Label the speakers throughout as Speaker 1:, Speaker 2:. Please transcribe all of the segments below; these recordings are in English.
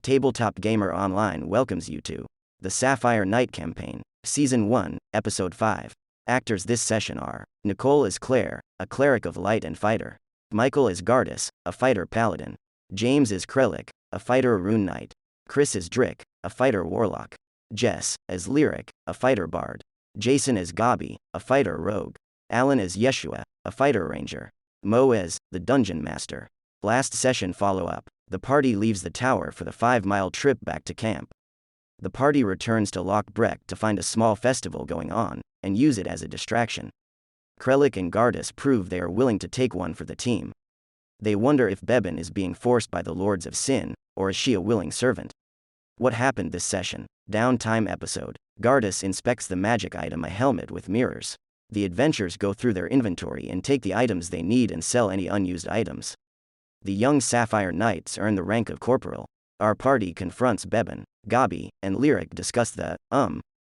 Speaker 1: Tabletop Gamer Online welcomes you to the Sapphire Night Campaign, Season 1, Episode 5. Actors this session are Nicole as Claire, a cleric of light and fighter. Michael as Gardus, a fighter paladin. James as Krellick, a fighter rune knight. Chris as Drick, a fighter warlock. Jess as Lyric, a fighter bard. Jason as Gabi, a fighter rogue. Alan as Yeshua, a fighter ranger. Mo as the dungeon master. Last session follow-up. The party leaves the tower for the 5-mile trip back to camp. The party returns to Loch Brech to find a small festival going on, and use it as a distraction. Krellick and Gardus prove they are willing to take one for the team. They wonder if Bebbin is being forced by the Lords of Sin, or is she a willing servant? What happened this session? Downtime episode. Gardus inspects the magic item, a helmet with mirrors. The adventurers go through their inventory and take the items they need and sell any unused items. The young Sapphire Knights earn the rank of corporal. Our party confronts Bebbin. Gabi and Lyric discuss the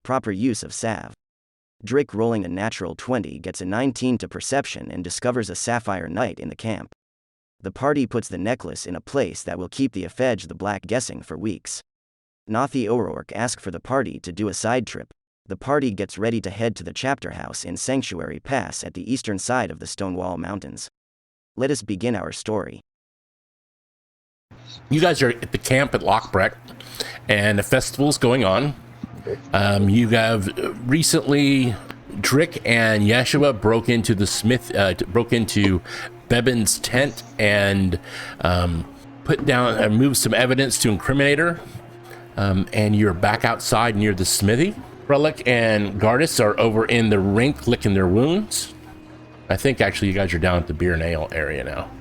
Speaker 1: proper use of salve. Drick, rolling a natural 20, gets a 19 to perception and discovers a Sapphire Knight in the camp. The party puts the necklace in a place that will keep the Efedge the Black guessing for weeks. Nathi O'Rourke asks for the party to do a side trip. The party gets ready to head to the chapter house in Sanctuary Pass at the eastern side of the Stonewall Mountains. Let us begin our story.
Speaker 2: You guys are at the camp at Loch Brech, and the festival's going on. You have recently, Drick and Yeshua broke into Bebbin's tent and put down and moved some evidence to incriminate her. And you're back outside near the smithy. Relic and Gardus are over in the rink licking their wounds. I think actually you guys are down at the beer and ale area now.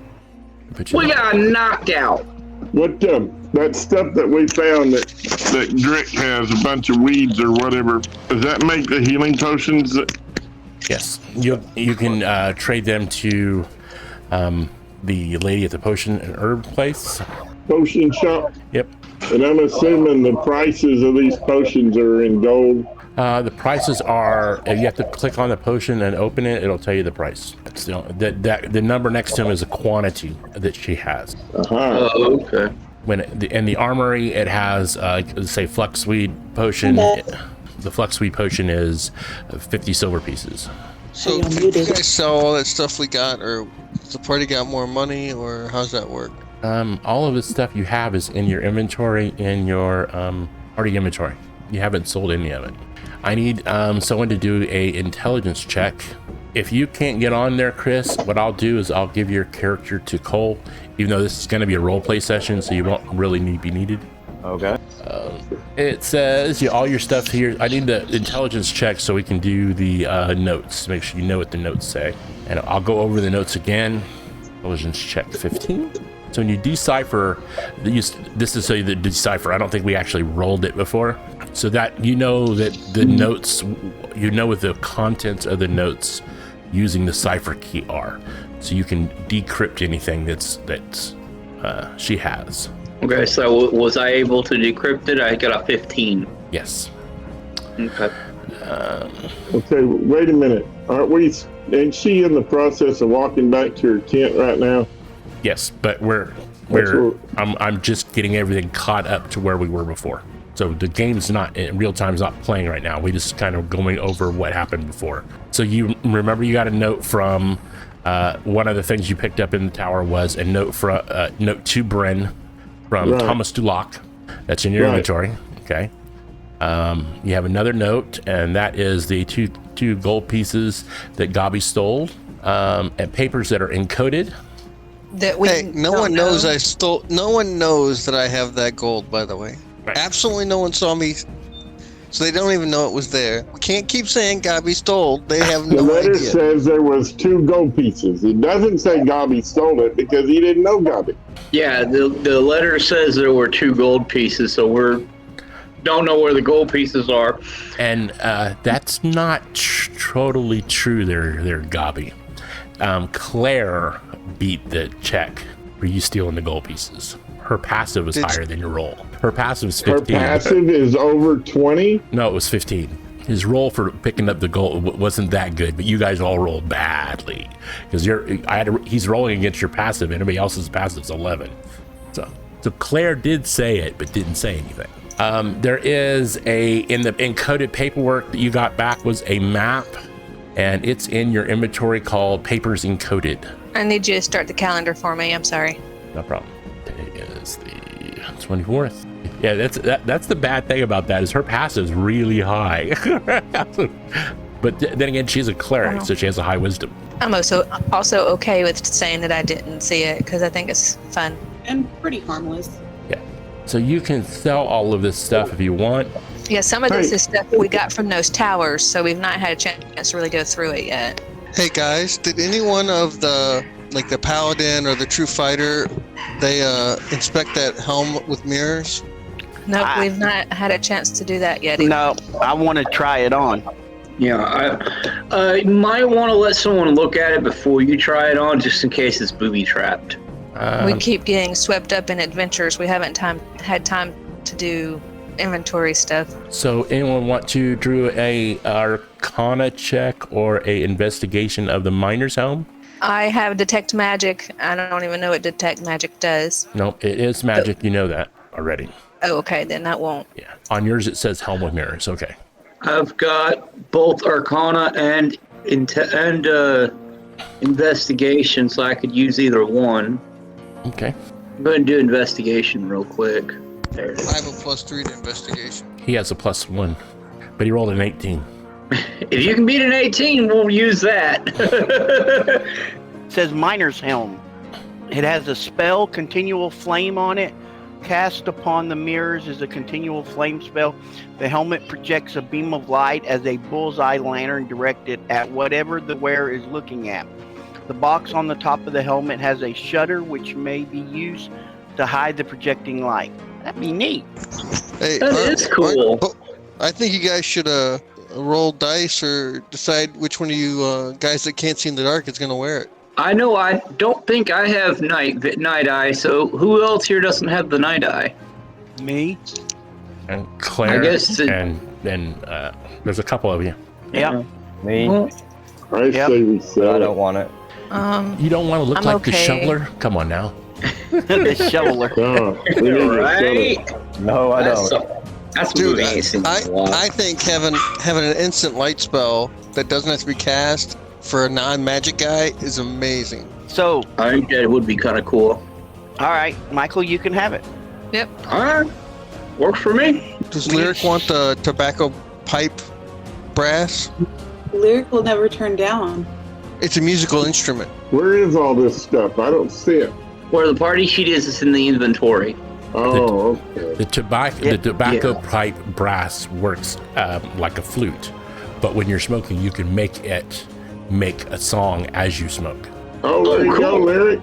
Speaker 3: We got knocked out.
Speaker 4: What that stuff that we found that Drick has a bunch of weeds or whatever, does that make the healing potions?
Speaker 2: Yes, you can trade them to the lady at the potion and herb place.
Speaker 4: Potion shop?
Speaker 2: Yep.
Speaker 4: And I'm assuming the prices of these potions are in gold.
Speaker 2: The prices are, if you have to click on the potion and open it, it'll tell you the price. It's the number next to him is a quantity that she has.
Speaker 4: Uh-huh.
Speaker 3: Oh, okay.
Speaker 2: In the armory, it has, say, Fluxweed potion. The Fluxweed potion is 50 silver pieces.
Speaker 5: So, do you guys sell all that stuff we got, or the party got more money, or how's that work?
Speaker 2: All of the stuff you have is in your inventory, in your party inventory. You haven't sold any of it. I need someone to do a intelligence check. If you can't get on there, Chris, what I'll do is I'll give your character to Cole, even though this is going to be a role play session, so you won't really be needed.
Speaker 6: Okay.
Speaker 2: It says all your stuff here. I need the intelligence check so we can do the notes. Make sure you know what the notes say. And I'll go over the notes again. Intelligence check 15. So when you decipher, this is so you decipher. I don't think we actually rolled it before. So that you know that the notes, you know what the contents of the notes using the cipher key are. So you can decrypt anything that's she has.
Speaker 3: Okay, so was I able to decrypt it? I got a 15.
Speaker 2: Yes.
Speaker 3: Okay.
Speaker 4: Okay, wait a minute. Ain't she in the process of walking back to her tent right now?
Speaker 2: Yes, but I'm just getting everything caught up to where we were before. So the game's not in real time, is not playing right now. We just kind of going over what happened before. So you remember you got a note from one of the things you picked up in the tower was a note from note to Bryn from Thomas Duloc. That's in your inventory. Okay. You have another note, and that is the two gold pieces that Gabi stole, and papers that are encoded.
Speaker 5: No one knows I stole. No one knows that I have that gold, by the way. Right. Absolutely no one saw me, so they don't even know it was there. We can't keep saying Gabi stole. They have no idea.
Speaker 4: The letter says there was 2 gold pieces. It doesn't say Gabi stole it because he didn't know Gabi.
Speaker 3: Yeah, the letter says there were 2 gold pieces, so don't know where the gold pieces are.
Speaker 2: And that's not totally true there, Gabi. Claire beat the check for you stealing the gold pieces. Her passive was higher than your roll. Her passive is 15.
Speaker 4: Her passive is over 20?
Speaker 2: No, it was 15. His roll for picking up the gold wasn't that good, but you guys all rolled badly because he's rolling against your passive. Anybody else's passive is 11. So So Claire did say it, but didn't say anything. There is in the encoded paperwork that you got back was a map, and it's in your inventory called Papers Encoded.
Speaker 6: I need you to start the calendar for me. I'm sorry.
Speaker 2: No problem. Today is the 24th. Yeah, that's the bad thing about that is her passive's really high. But then again, she's a cleric, so she has a high wisdom.
Speaker 6: I'm also okay with saying that I didn't see it because I think it's fun.
Speaker 7: And pretty harmless.
Speaker 2: Yeah. So you can sell all of this stuff if you want.
Speaker 6: Yeah, some of this is stuff we got from those towers, so we've not had a chance to really go through it yet.
Speaker 5: Hey guys, did anyone of the paladin or the true fighter, they inspect that helm with mirrors?
Speaker 6: Nope, we've not had a chance to do that yet.
Speaker 8: No, I want to try it on.
Speaker 3: Yeah, you might want to let someone look at it before you try it on, just in case it's booby trapped.
Speaker 6: We keep getting swept up in adventures. We haven't had time to do inventory stuff.
Speaker 2: So anyone want to do a Arcana check or a investigation of the miner's helm?
Speaker 6: I have detect magic. I don't even know what detect magic does.
Speaker 2: No, it is magic. You know that already.
Speaker 6: Oh, okay, then that won't.
Speaker 2: Yeah. On yours it says helm with mirrors. Okay.
Speaker 3: I've got both Arcana and investigation, so I could use either one.
Speaker 2: Okay.
Speaker 3: Go ahead and do investigation real quick. There it is.
Speaker 5: I have a +3 to investigation.
Speaker 2: He has a +1, but he rolled an 18.
Speaker 3: If you can beat an 18, we'll use that.
Speaker 8: It says Miner's Helm. It has a spell, Continual Flame, on it. Cast upon the mirrors is a continual flame spell. The helmet projects a beam of light as a bullseye lantern directed at whatever the wearer is looking at. The box on the top of the helmet has a shutter which may be used to hide the projecting light. That'd be neat.
Speaker 5: Hey,
Speaker 3: That is cool.
Speaker 5: I think you guys should roll dice or decide which one of you guys that can't see in the dark is going to wear it.
Speaker 3: I know I don't think I have night eye, so who else here doesn't have the night eye?
Speaker 8: Me?
Speaker 2: And Claire.
Speaker 3: I guess
Speaker 2: and then there's a couple of you.
Speaker 8: Yeah.
Speaker 9: Me?
Speaker 4: I say we sell
Speaker 9: I
Speaker 4: it.
Speaker 9: don't want it.
Speaker 2: You don't want to look
Speaker 6: I'm
Speaker 2: like the
Speaker 6: okay.
Speaker 2: shoveler? Come on now.
Speaker 8: The shoveler.
Speaker 4: No, we need to sell
Speaker 3: Right?
Speaker 4: it.
Speaker 9: No, I don't.
Speaker 3: That's a
Speaker 5: Dude,
Speaker 3: movie I ain't seen in a while.
Speaker 5: I think having an instant light spell that doesn't have to be cast for a non-magic guy is amazing.
Speaker 8: So,
Speaker 3: I think that would be kind of cool.
Speaker 8: all right, Michael, you can have it.
Speaker 6: Yep.
Speaker 3: All right, works for me.
Speaker 5: Does Lyric want the tobacco pipe brass?
Speaker 7: Lyric will never turn down.
Speaker 5: It's a musical instrument.
Speaker 4: Where is all this stuff? I don't see it.
Speaker 3: Where the party sheet is in the inventory.
Speaker 4: Oh, okay.
Speaker 2: The tobacco pipe brass works like a flute, but when you're smoking, you can make it make a song as you smoke.
Speaker 4: Oh, there you go, Larry.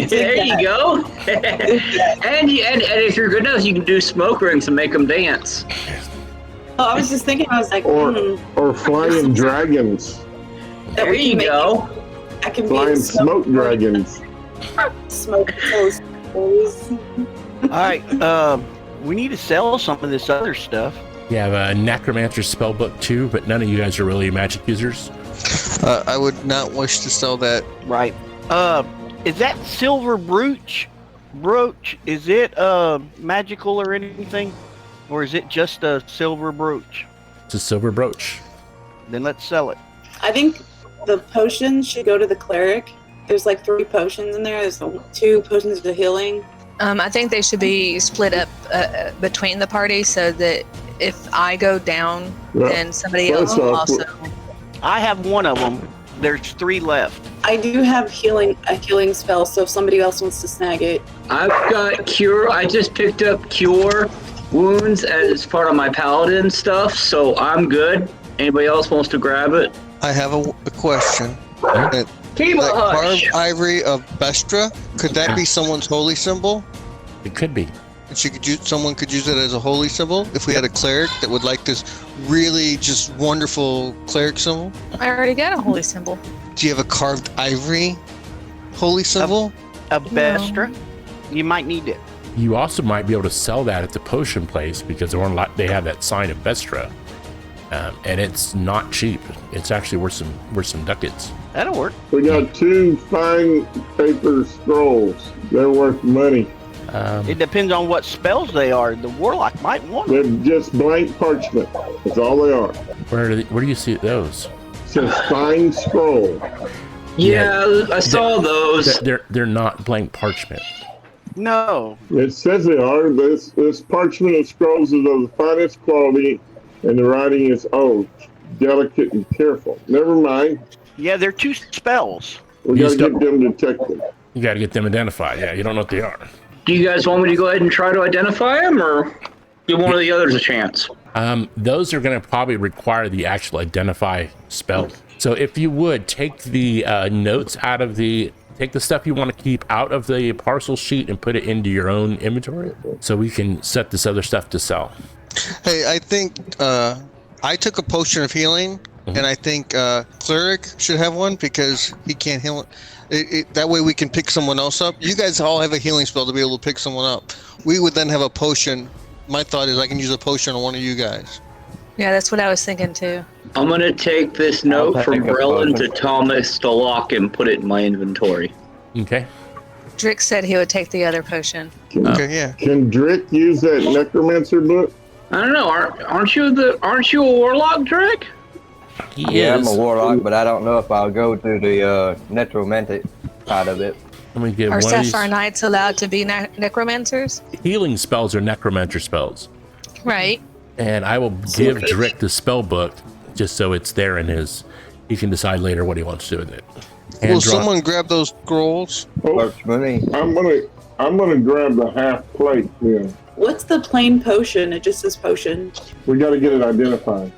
Speaker 3: There you go. and if you're good enough, you can do smoke rings and make them dance.
Speaker 7: Oh, I was just thinking, I was like,
Speaker 4: Or flying dragons.
Speaker 3: There you go.
Speaker 7: I can
Speaker 4: Flying
Speaker 7: be
Speaker 4: smoke dragons.
Speaker 7: Smoke those.
Speaker 8: All right, we need to sell some of this other stuff.
Speaker 2: You have a necromancer spell book too, but none of you guys are really magic users.
Speaker 5: I would not wish to sell that.
Speaker 8: Right. Is that silver brooch? Is it magical or anything? Or is it just a silver brooch?
Speaker 2: It's a silver brooch.
Speaker 8: Then let's sell it.
Speaker 7: I think the potions should go to the cleric. There's like 3 potions in there. There's 2 potions of healing.
Speaker 6: I think they should be split up between the party so that if I go down,
Speaker 4: Yeah.
Speaker 6: then somebody else will also.
Speaker 8: I have one of them. There's 3 left.
Speaker 7: I do have a healing spell, so if somebody else wants to snag it.
Speaker 3: I've got cure. I just picked up cure wounds as part of my paladin stuff, so I'm good. Anybody else wants to grab it?
Speaker 5: I have a question.
Speaker 3: Keep
Speaker 5: That
Speaker 3: a hush.
Speaker 5: carved ivory of Bestra, could that be someone's holy symbol?
Speaker 2: It could be.
Speaker 5: And someone could use it as a holy symbol if we had a cleric that would like this really just wonderful cleric symbol.
Speaker 6: I already got a holy symbol.
Speaker 5: Do you have a carved ivory holy symbol?
Speaker 8: A Bestra? You might need it.
Speaker 2: You also might be able to sell that at the potion place because they have that sign of Bestra, and it's not cheap. It's actually worth some ducats.
Speaker 8: That'll work.
Speaker 4: We got 2 fine paper scrolls. They're worth money.
Speaker 8: It depends on what spells they are. The warlock might want
Speaker 4: They're
Speaker 8: them.
Speaker 4: just blank parchment. That's all they are.
Speaker 2: Where do you see those?
Speaker 4: It says fine scroll.
Speaker 3: Yeah, I saw those.
Speaker 2: They're not blank parchment.
Speaker 8: No.
Speaker 4: It says they are. This parchment of scrolls is of the finest quality, and the writing is delicate and careful. Never mind.
Speaker 8: Yeah, they're 2 spells.
Speaker 4: We gotta get them detected.
Speaker 2: You gotta get them identified. Yeah, you don't know what they are.
Speaker 3: Do you guys want me to go ahead and try to identify them, or give one of the others a chance?
Speaker 2: Those are going to probably require the actual identify spell. So if you would take the notes out of take the stuff you want to keep out of the parcel sheet and put it into your own inventory, so we can set this other stuff to sell.
Speaker 5: Hey, I think I took a potion of healing, and I think cleric should have one because he can't heal it. That way we can pick someone else up. You guys all have a healing spell to be able to pick someone up. We would then have a potion. My thought is I can use a potion on one of you guys.
Speaker 6: Yeah, that's what I was thinking too.
Speaker 3: I'm gonna take this note from Brellan to Thomas to lock and put it in my inventory.
Speaker 2: Okay.
Speaker 6: Drick said he would take the other potion.
Speaker 5: Okay, yeah.
Speaker 4: Can Drick use that necromancer book?
Speaker 3: I don't know. Aren't you a warlock, Drick?
Speaker 9: Yeah, I'm a warlock, but I don't know if I'll go through the necromantic side of it.
Speaker 2: Let me get
Speaker 6: Are
Speaker 2: one
Speaker 6: Sapphire
Speaker 2: of
Speaker 6: Knights allowed to be necromancers?
Speaker 2: these healing spells or necromancer spells.
Speaker 6: Right.
Speaker 2: And I will give Drick the spell book just so it's there in his. He can decide later what he wants to do with it.
Speaker 5: Will someone grab those scrolls?
Speaker 9: Works for me.
Speaker 4: I'm gonna grab the half plate. Yeah.
Speaker 7: What's the plain potion? It just says potion.
Speaker 4: We got to get it identified.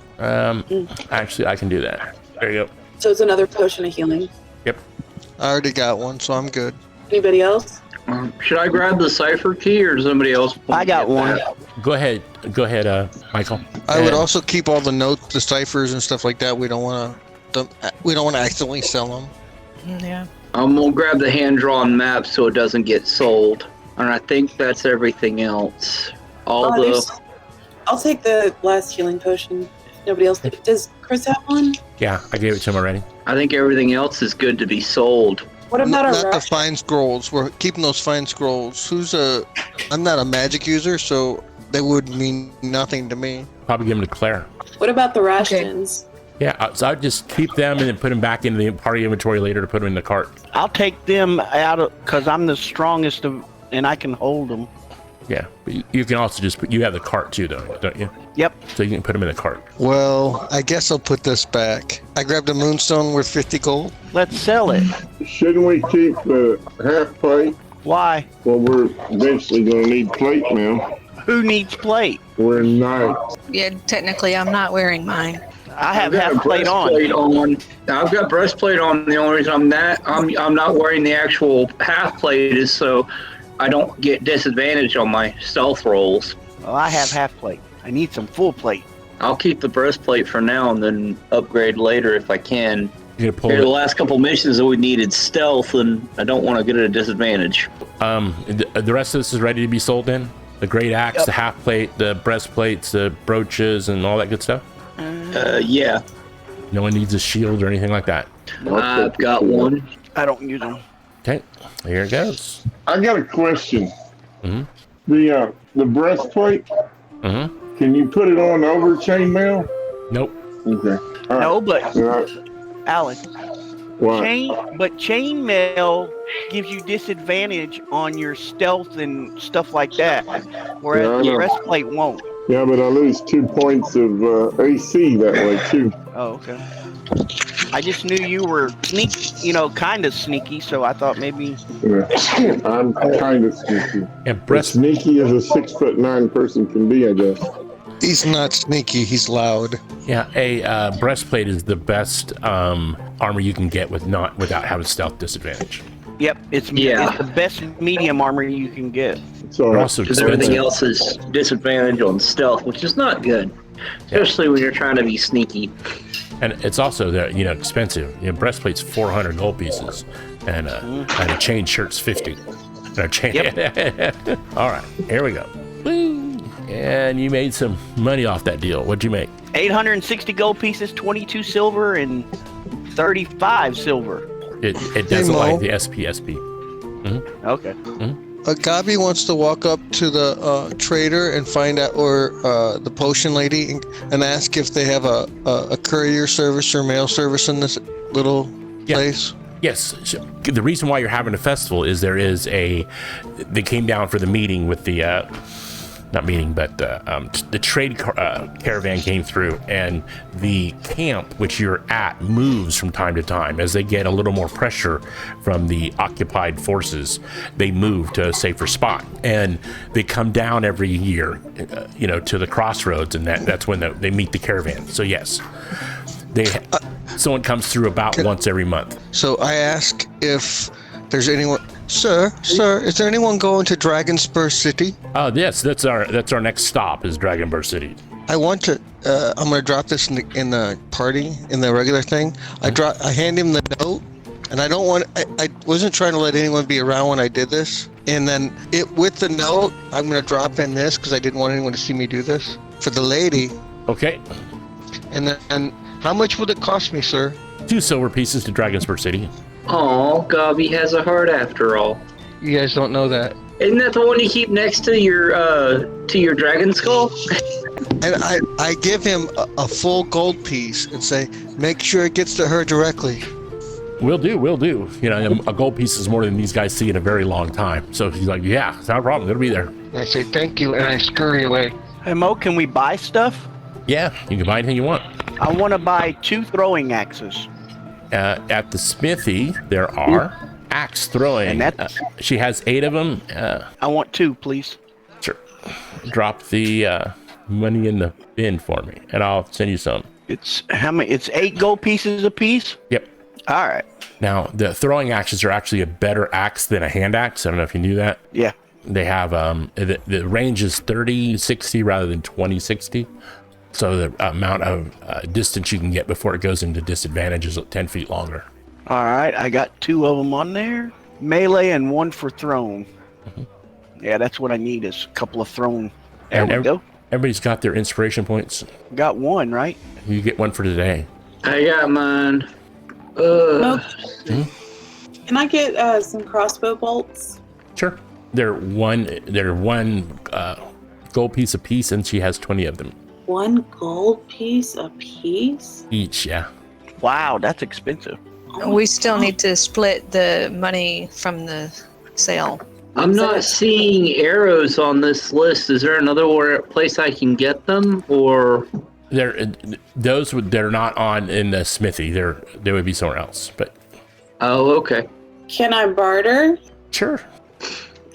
Speaker 2: Actually, I can do that. There you go.
Speaker 7: So it's another potion of healing.
Speaker 2: Yep.
Speaker 5: I already got one, so I'm good.
Speaker 7: Anybody else?
Speaker 3: Should I grab the cipher key, or does somebody else?
Speaker 8: I got one.
Speaker 2: Go ahead, Michael.
Speaker 5: I would also keep all the notes, the ciphers, and stuff like that. We don't want to accidentally sell them.
Speaker 6: Yeah.
Speaker 3: I'm gonna grab the hand-drawn map so it doesn't get sold, and I think that's everything else. I'll
Speaker 7: take the last healing potion. If nobody else does. Chris have one?
Speaker 2: Yeah, I gave it to him already.
Speaker 3: I think everything else is good to be sold.
Speaker 7: What about our
Speaker 5: not the fine scrolls? We're keeping those fine scrolls. I'm not a magic user, so they would mean nothing to me.
Speaker 2: Probably give them to Claire.
Speaker 7: What about the rations?
Speaker 2: Yeah, so I'd just keep them and then put them back into the party inventory later to put them in the cart.
Speaker 8: I'll take them out because I'm the strongest and I can hold them.
Speaker 2: Yeah, but you can also you have the cart too, though, don't you?
Speaker 8: Yep.
Speaker 2: So you can put them in the cart.
Speaker 5: Well, I guess I'll put this back. I grabbed a moonstone worth 50 gold.
Speaker 8: Let's sell it.
Speaker 4: Shouldn't we keep the half plate?
Speaker 8: Why?
Speaker 4: Well, we're eventually going to need plate now.
Speaker 8: Who needs plate?
Speaker 4: We're knights.
Speaker 6: Yeah, technically I'm not wearing mine.
Speaker 8: I have half plate on.
Speaker 3: I've got breastplate on. The only reason I'm not wearing the actual half plate is so I don't get disadvantage on my stealth rolls.
Speaker 8: Well, I have half plate. I need some full plate.
Speaker 3: I'll keep the breastplate for now and then upgrade later if I can.
Speaker 2: You're gonna pull
Speaker 3: the last couple missions that we needed stealth, and I don't want to get at a disadvantage.
Speaker 2: The rest of this is ready to be sold in? The great axe, the half plate, the breastplates, the brooches, and all that good stuff?
Speaker 3: Yeah.
Speaker 2: No one needs a shield or anything like that?
Speaker 3: I've got one.
Speaker 8: I don't use them.
Speaker 2: Okay, here it goes.
Speaker 4: I got a question.
Speaker 2: Mm-hmm.
Speaker 4: The breastplate,
Speaker 2: Mm-hmm.
Speaker 4: can you put it on over chainmail?
Speaker 2: Nope.
Speaker 4: Okay.
Speaker 8: No, but Alan,
Speaker 4: What?
Speaker 8: chainmail gives you disadvantage on your stealth and stuff like that, whereas the breastplate won't.
Speaker 4: Yeah, but I lose 2 points of AC that way too.
Speaker 8: Oh, okay. I just knew you were kind of sneaky, so I thought maybe.
Speaker 4: Yeah. I'm kind of sneaky.
Speaker 2: And
Speaker 4: As sneaky as a 6'9" person can be, I guess.
Speaker 5: He's not sneaky. He's loud.
Speaker 2: Yeah, a breastplate is the best armor you can get without having stealth disadvantage.
Speaker 8: Yep, it's the best medium armor you can get.
Speaker 4: So
Speaker 2: also
Speaker 3: because everything else is disadvantage on stealth, which is not good, especially when you're trying to be sneaky.
Speaker 2: And it's also expensive. Breastplate's 400 gold pieces, and a chain shirt's 50. And a chain. Yep. All right, here we go. Whee! And you made some money off that deal. What'd you make?
Speaker 8: 860 gold pieces, 22 silver, and 35 silver.
Speaker 2: It doesn't like the SPSP.
Speaker 8: Okay.
Speaker 5: Gabi wants to walk up to the trader and find out, or the potion lady, and ask if they have a courier service or mail service in this little place.
Speaker 2: Yes. The reason why you're having a festival is they came down for the meeting with the the trade caravan came through, and the camp which you're at moves from time to time as they get a little more pressure from the occupied forces. They move to a safer spot, and they come down every year, to the crossroads, and that's when they meet the caravan. So yes, someone comes through about once every month.
Speaker 5: So I ask if there's anyone. Sir, is there anyone going to Dragonspur City?
Speaker 2: Yes, that's our next stop is Dragonspur City.
Speaker 5: I want to. I'm going to drop this in the party, in the regular thing. I hand him the note, and I don't want. I wasn't trying to let anyone be around when I did this. And then with the note, I'm going to drop in this because I didn't want anyone to see me do this for the lady.
Speaker 2: Okay.
Speaker 5: And how much would it cost me, sir?
Speaker 2: 2 silver pieces to Dragonspur City.
Speaker 3: Oh, Gabi has a heart after all.
Speaker 5: You guys don't know that.
Speaker 3: Isn't that the one you keep next to your dragon skull?
Speaker 5: And I give him a full gold piece and say, make sure it gets to her directly.
Speaker 2: Will do. A gold piece is more than these guys see in a very long time. So he's like, yeah, it's not a problem. It'll be there.
Speaker 5: I say thank you, and I scurry away.
Speaker 8: Hey, Mo, can we buy stuff?
Speaker 2: Yeah, you can buy anything you want.
Speaker 8: I want to buy 2 throwing axes.
Speaker 2: At the smithy, there are axe throwing.
Speaker 8: And
Speaker 2: she has 8 of them.
Speaker 8: I want 2, please.
Speaker 2: Sure. Drop the money in the bin for me, and I'll send you some.
Speaker 8: It's how many? It's 8 gold pieces a piece?
Speaker 2: Yep.
Speaker 8: All right.
Speaker 2: Now, the throwing axes are actually a better axe than a hand axe. I don't know if you knew that.
Speaker 8: Yeah.
Speaker 2: They have, the range is 30-60 rather than 20-60. So the amount of distance you can get before it goes into disadvantage is 10 feet longer.
Speaker 8: All right, I got 2 of them on there. Melee and 1 for thrown.
Speaker 2: Mm-hmm.
Speaker 8: Yeah, that's what I need is a couple of thrown. There we go.
Speaker 2: Everybody's got their inspiration points.
Speaker 8: Got 1, right?
Speaker 2: You get 1 for today.
Speaker 3: I got mine.
Speaker 7: Can I get some crossbow bolts?
Speaker 2: Sure. They're one gold piece a piece, and she has 20 of them.
Speaker 7: 1 gold piece a piece?
Speaker 2: Each, yeah.
Speaker 8: Wow, that's expensive.
Speaker 6: We still need to split the money from the sale.
Speaker 3: I'm not seeing arrows on this list. Is there another place I can get them, or
Speaker 2: they're not on in the smithy? They would be somewhere else. But
Speaker 3: okay.
Speaker 7: Can I barter?
Speaker 2: Sure.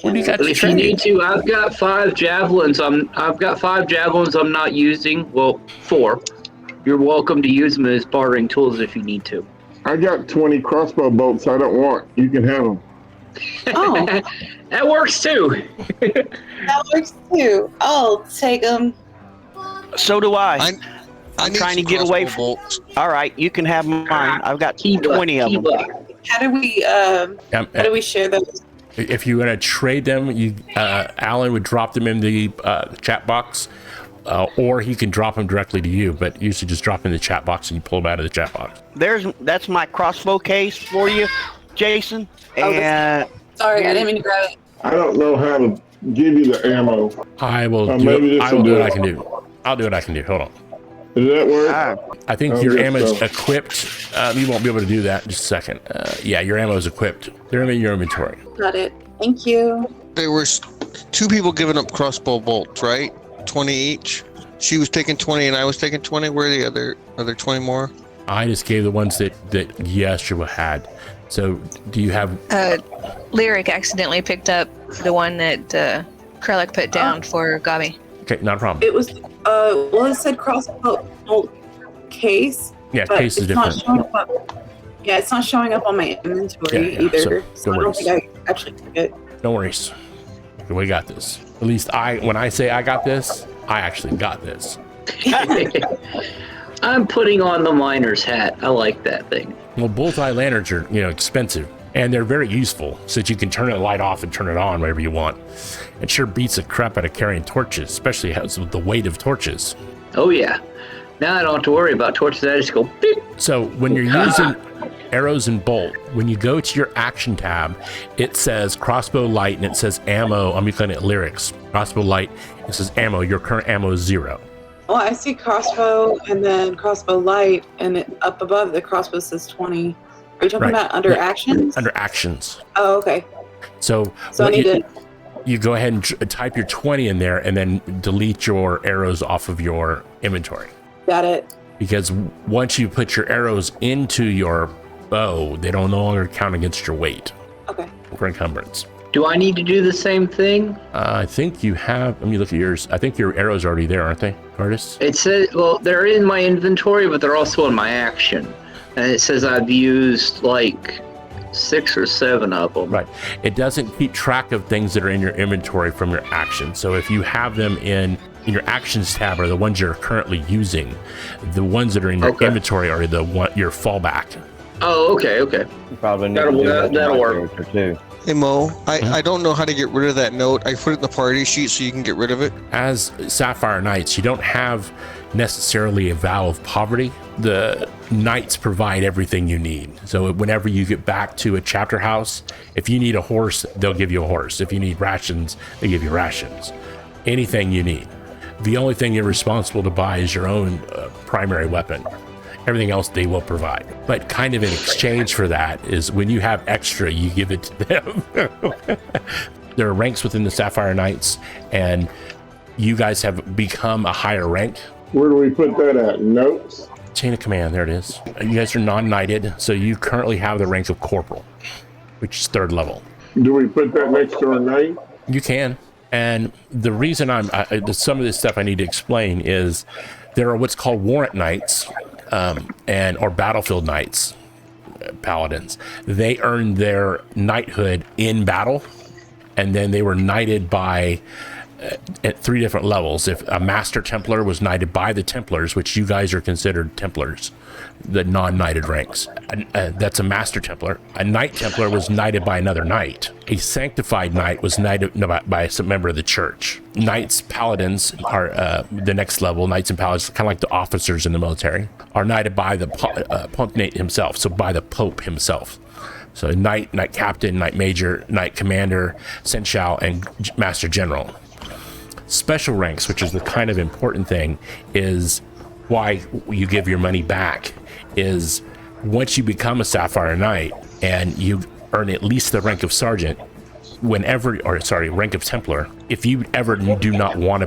Speaker 2: What do you got?
Speaker 3: If you need to, I've got 5 javelins. I've got 5 javelins I'm not using. Well, 4. You're welcome to use them as bartering tools if you need to.
Speaker 4: I got 20 crossbow bolts I don't want. You can have them.
Speaker 7: Oh.
Speaker 3: That works too.
Speaker 7: That works too. I'll take them.
Speaker 8: So do I.
Speaker 5: I'm
Speaker 8: trying to get away from.
Speaker 5: Bolts.
Speaker 8: All right, you can have mine. I've got 20 of them.
Speaker 7: How do we share those?
Speaker 2: If you want to trade them, Alan would drop them in the chat box, or he can drop them directly to you. But usually, just drop them in the chat box and you pull them out of the chat box.
Speaker 8: That's my crossbow case for you, Jason. And
Speaker 7: sorry, I didn't mean to grab it.
Speaker 4: I don't know how to give you the ammo.
Speaker 2: I will do what I can do. I'll do what I can do. Hold on.
Speaker 4: Does that work?
Speaker 2: I think your ammo is equipped. You won't be able to do that in just a second. Yeah, your ammo is equipped. They're in your inventory.
Speaker 7: Got it. Thank you.
Speaker 5: There were 2 people giving up crossbow bolts, right? 20 each. She was taking 20 and I was taking 20. Where are the other 20 more?
Speaker 2: I just gave the ones that Yeshua had. So do you have...
Speaker 6: Lyric accidentally picked up the one that Krellick put down for Gabi.
Speaker 2: Okay, not a problem.
Speaker 7: It was, it said crossbow bolt case.
Speaker 2: Yeah, case is different.
Speaker 7: Yeah, it's not showing up on my inventory either. So I don't think I actually took it.
Speaker 2: No worries. We got this. At least when I say I got this, I actually got this.
Speaker 3: I'm putting on the miner's hat. I like that thing.
Speaker 2: Well, bullseye lanterns are, expensive, and they're very useful, so that you can turn the light off and turn it on whenever you want. It sure beats the crap out of carrying torches, especially with the weight of torches.
Speaker 3: Oh yeah. Now I don't have to worry about torches. I just go beep.
Speaker 2: So when you're using, arrows and bolt. When you go to your action tab, it says crossbow light and it says ammo. I'm looking at lyrics. Crossbow light, it says ammo. Your current ammo is 0.
Speaker 7: Oh, I see crossbow and then crossbow light, and up above the crossbow says 20. Are you talking about under actions?
Speaker 2: Under actions.
Speaker 7: Oh, okay.
Speaker 2: So
Speaker 7: I need to...
Speaker 2: You go ahead and type your 20 in there and then delete your arrows off of your inventory.
Speaker 7: Got it.
Speaker 2: Because once you put your arrows into your bow, they don't no longer count against your weight.
Speaker 7: Okay.
Speaker 2: For encumbrance.
Speaker 3: Do I need to do the same thing?
Speaker 2: I think you have. Let me look at yours. I think your arrows are already there, aren't they, Artis?
Speaker 3: It says, well, they're in my inventory, but they're also in my action. And it says I've used like 6 or 7 of them.
Speaker 2: Right. It doesn't keep track of things that are in your inventory from your action. So if you have them in your actions tab are the ones you're currently using. The ones that are in your inventory are your fallback.
Speaker 3: Oh, okay.
Speaker 9: Probably
Speaker 3: that'll work.
Speaker 9: Too.
Speaker 5: Hey Mo, I don't know how to get rid of that note. I put it in the party sheet so you can get rid of it.
Speaker 2: As Sapphire Knights, you don't have necessarily a vow of poverty. The Knights provide everything you need. So whenever you get back to a chapter house, if you need a horse, they'll give you a horse. If you need rations, they give you rations. Anything you need. The only thing you're responsible to buy is your own primary weapon. Everything else they will provide. But kind of in exchange for that is when you have extra, you give it to them. There are ranks within the Sapphire Knights, and you guys have become a higher rank.
Speaker 4: Where do we put that at? Notes?
Speaker 2: Chain of command, there it is. You guys are non-knighted, so you currently have the rank of corporal, which is 3rd level.
Speaker 4: Do we put that next to our name?
Speaker 2: You can. And the reason some of this stuff I need to explain is there are what's called Warrant Nights, or Battlefield Knights, paladins. They earned their knighthood in battle, and then they were knighted by at 3 different levels. If a Master Templar was knighted by the Templars, which you guys are considered Templars, the non-knighted ranks, that's a Master Templar. A Knight Templar was knighted by another knight. A Sanctified Knight was knighted by some member of the church. Knights, Paladins are the next level. Knights and Paladins, kind of like the officers in the military, are knighted by the Pontiff himself, so by the Pope himself. So Knight Captain, Knight Major, Knight Commander, Seneschal, and Master General. Special ranks, which is the kind of important thing, is why you give your money back, is once you become a Sapphire Knight and you earn at least the rank of Sergeant, rank of Templar, if you ever do not want to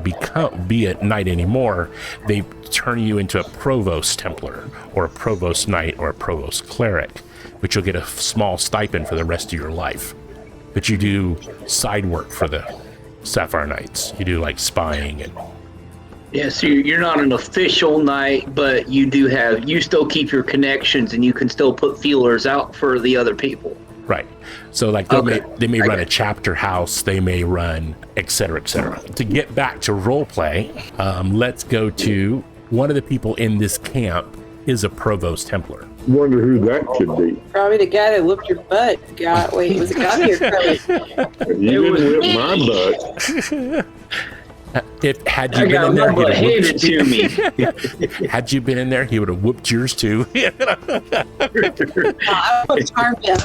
Speaker 2: be a Knight anymore, they turn you into a Provost Templar, or a Provost Knight, or a Provost Cleric, which you'll get a small stipend for the rest of your life. But you do side work for the Sapphire Knights. You do like spying and...
Speaker 3: Yeah, so you're not an official knight, but you still keep your connections, and you can still put feelers out for the other people.
Speaker 2: Right. So like they may run a chapter house, they may run et cetera, et cetera. To get back to role play, let's go to one of the people in this camp is a Provost Templar.
Speaker 4: Wonder who that could be.
Speaker 7: Probably the guy that whooped your butt. Wait, was it Gabby or Curly?
Speaker 4: You didn't whip my butt.
Speaker 2: Had you been in there, he'd have whooped you. Had you been in there, he would have whooped yours too.
Speaker 7: I would have charmed him.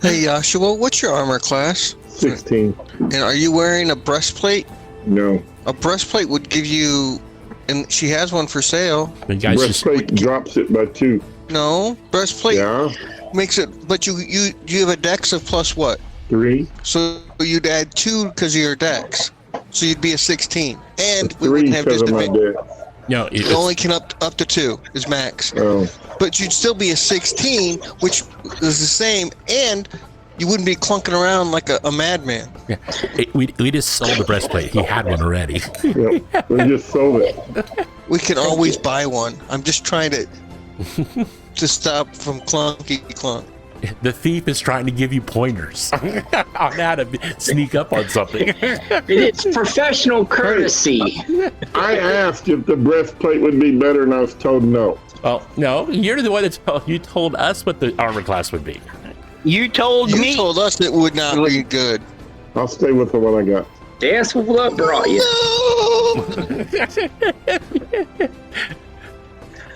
Speaker 5: Hey, Joshua, what's your armor class?
Speaker 4: 16.
Speaker 5: And are you wearing a breastplate?
Speaker 4: No.
Speaker 5: A breastplate would give you, and she has one for sale.
Speaker 4: Breastplate drops it by 2.
Speaker 5: No, breastplate makes it, but you have a dex of plus what?
Speaker 4: 3.
Speaker 5: So you'd add 2 because of your dex. So you'd be a 16. And we
Speaker 4: 3
Speaker 5: wouldn't have
Speaker 4: because of my
Speaker 5: disadvantage.
Speaker 4: dex.
Speaker 2: No,
Speaker 5: You only can up to 2 is max.
Speaker 4: Oh.
Speaker 5: But you'd still be a 16, which is the same, and you wouldn't be clunking around like a madman.
Speaker 2: Yeah. We just sold the breastplate. He had one already.
Speaker 4: Yep, we just sold it.
Speaker 5: We can always buy one. I'm just trying to stop from clunky clunk.
Speaker 2: The thief is trying to give you pointers on how to sneak up on something.
Speaker 3: It's professional courtesy.
Speaker 4: I asked if the breastplate would be better, and I was told no.
Speaker 2: Well, no, you're the one that told us what the armor class would be.
Speaker 8: You told me.
Speaker 5: You told us it would not be good.
Speaker 4: I'll stay with the one I got.
Speaker 3: That's what brought you.
Speaker 5: No!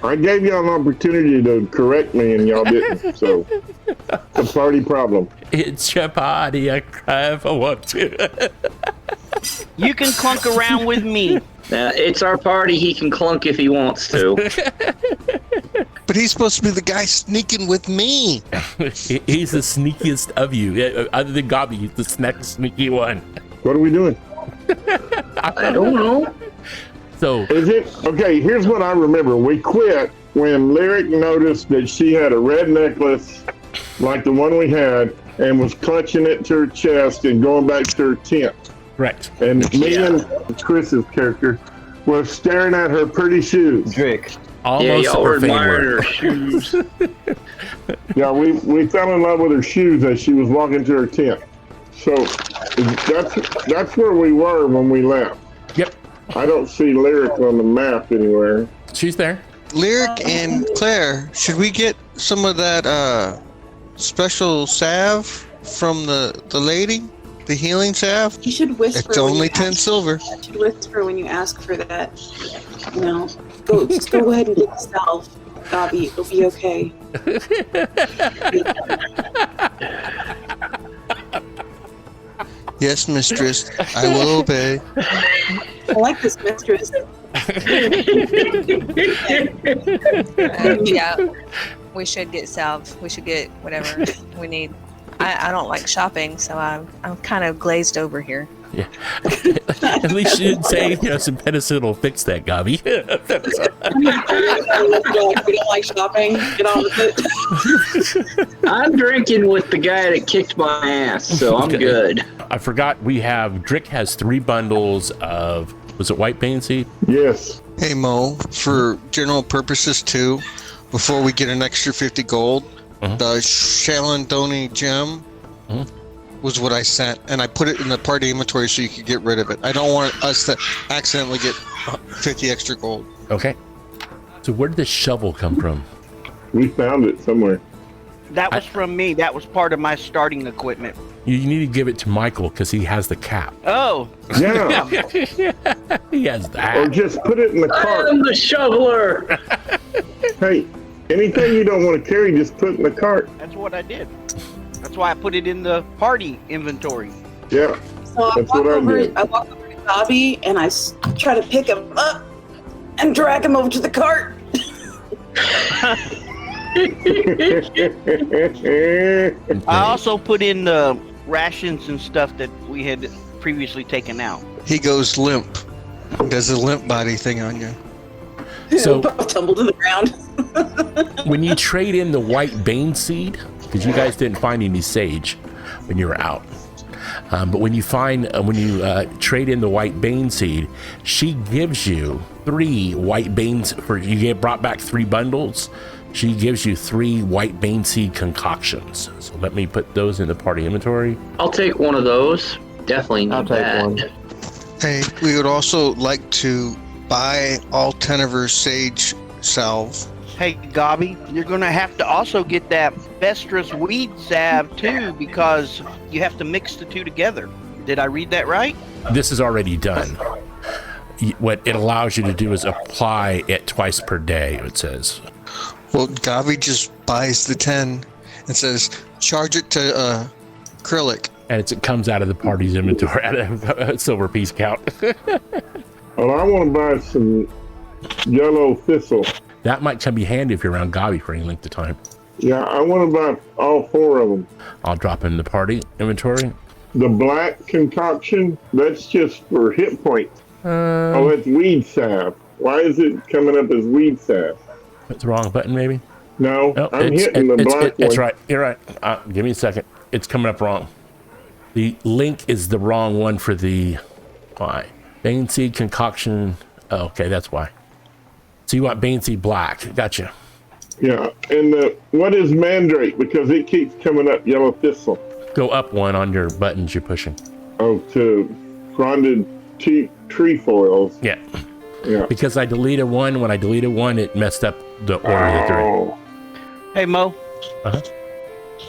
Speaker 4: I gave y'all an opportunity to correct me, and y'all didn't. So it's a party problem.
Speaker 2: It's your party. I cry if I want to.
Speaker 8: You can clunk around with me.
Speaker 3: It's our party. He can clunk if he wants to.
Speaker 5: But he's supposed to be the guy sneaking with me.
Speaker 2: He's the sneakiest of you. Other than Gobby, he's the next sneaky one.
Speaker 4: What are we doing?
Speaker 3: I don't know.
Speaker 2: So
Speaker 4: is it okay? Here's what I remember. We quit when Lyric noticed that she had a red necklace like the one we had and was clutching it to her chest and going back to her tent.
Speaker 2: Correct.
Speaker 4: And me and Chris's character was staring at her pretty shoes.
Speaker 9: Drake.
Speaker 2: Almost
Speaker 3: y'all
Speaker 2: a
Speaker 3: were
Speaker 2: profane
Speaker 3: admiring
Speaker 2: word.
Speaker 3: her shoes.
Speaker 4: Yeah, we fell in love with her shoes as she was walking to her tent. So that's where we were when we left.
Speaker 2: Yep.
Speaker 4: I don't see Lyric on the map anywhere.
Speaker 2: She's there.
Speaker 5: Lyric and Claire, should we get some of that special salve from the lady? The healing salve?
Speaker 7: You should whisper.
Speaker 5: It's only 10 silver.
Speaker 7: You should whisper when you ask for that. You know, just go ahead and get the salve, Gobby. It'll be okay.
Speaker 5: Yes, mistress. I will obey.
Speaker 7: I like this mistress.
Speaker 6: Yeah, we should get salve. We should get whatever we need. I don't like shopping, so I'm kind of glazed over here.
Speaker 2: Yeah. At least you didn't say, some penicillin will fix that, Gobby.
Speaker 7: We don't like shopping. Get on with it.
Speaker 3: I'm drinking with the guy that kicked my ass, so I'm good.
Speaker 2: I forgot Drick has 3 bundles of, was it white bane seed?
Speaker 4: Yes.
Speaker 5: Hey, Mo, for general purposes too, before we get an extra 50 gold, the Shalandoni gem was what I sent, and I put it in the party inventory so you could get rid of it. I don't want us to accidentally get 50 extra gold.
Speaker 2: Okay. So where did the shovel come from?
Speaker 4: We found it somewhere.
Speaker 8: That was from me. That was part of my starting equipment.
Speaker 2: You need to give it to Michael because he has the cap.
Speaker 8: Oh.
Speaker 4: Yeah.
Speaker 2: He has that.
Speaker 4: Or just put it in the cart.
Speaker 3: I'm the shoveler.
Speaker 4: Hey, anything you don't want to carry, just put in the cart.
Speaker 8: That's what I did. That's why I put it in the party inventory.
Speaker 4: Yeah.
Speaker 7: So I walk over to Gobby and I try to pick him up and drag him over to the cart.
Speaker 8: I also put in the rations and stuff that we had previously taken out.
Speaker 5: He goes limp. Does a limp body thing on you.
Speaker 2: So
Speaker 7: tumbled to the ground.
Speaker 2: when you trade in the white bane seed, because you guys didn't find any sage when you were out, but when you trade in the white bane seed, she gives you 3 white banes. You get brought back 3 bundles. She gives you 3 white bane seed concoctions. So let me put those in the party inventory.
Speaker 3: I'll take one of those. Definitely need that.
Speaker 9: One.
Speaker 5: Hey, we would also like to buy all 10 of her sage salve.
Speaker 8: Hey, Gobby, you're going to have to also get that Vestrous weed salve, too, because you have to mix the 2 together. Did I read that right?
Speaker 2: This is already done. What it allows you to do is apply it twice per day, it says.
Speaker 5: Well, Gobby just buys the 10 and says, charge it to acrylic.
Speaker 2: And it comes out of the party's inventory, out of a silver piece count.
Speaker 4: Well, I want to buy some yellow thistle.
Speaker 2: That might come be handy if you're around Gobby for any length of time.
Speaker 4: Yeah, I want to buy all 4 of them.
Speaker 2: I'll drop in the party inventory.
Speaker 4: The black concoction, that's just for hit points. Oh, it's weed salve. Why is it coming up as weed salve?
Speaker 2: That's the wrong button, maybe?
Speaker 4: No, I'm hitting the black one.
Speaker 2: It's right. You're right. Give me a second. It's coming up wrong. The link is the wrong one for the... Why? Bane Seed Concoction. Oh, okay, that's why. So you want Bane Seed Black. Gotcha.
Speaker 4: Yeah, and what is Mandrake? Because it keeps coming up yellow thistle.
Speaker 2: Go up 1 on your buttons you're pushing.
Speaker 4: Oh, to fronded trefoils.
Speaker 2: Yeah.
Speaker 4: Yeah.
Speaker 2: Because I deleted 1. When I deleted 1, it messed up the order that they're in.
Speaker 8: Hey, Mo.
Speaker 2: Uh-huh.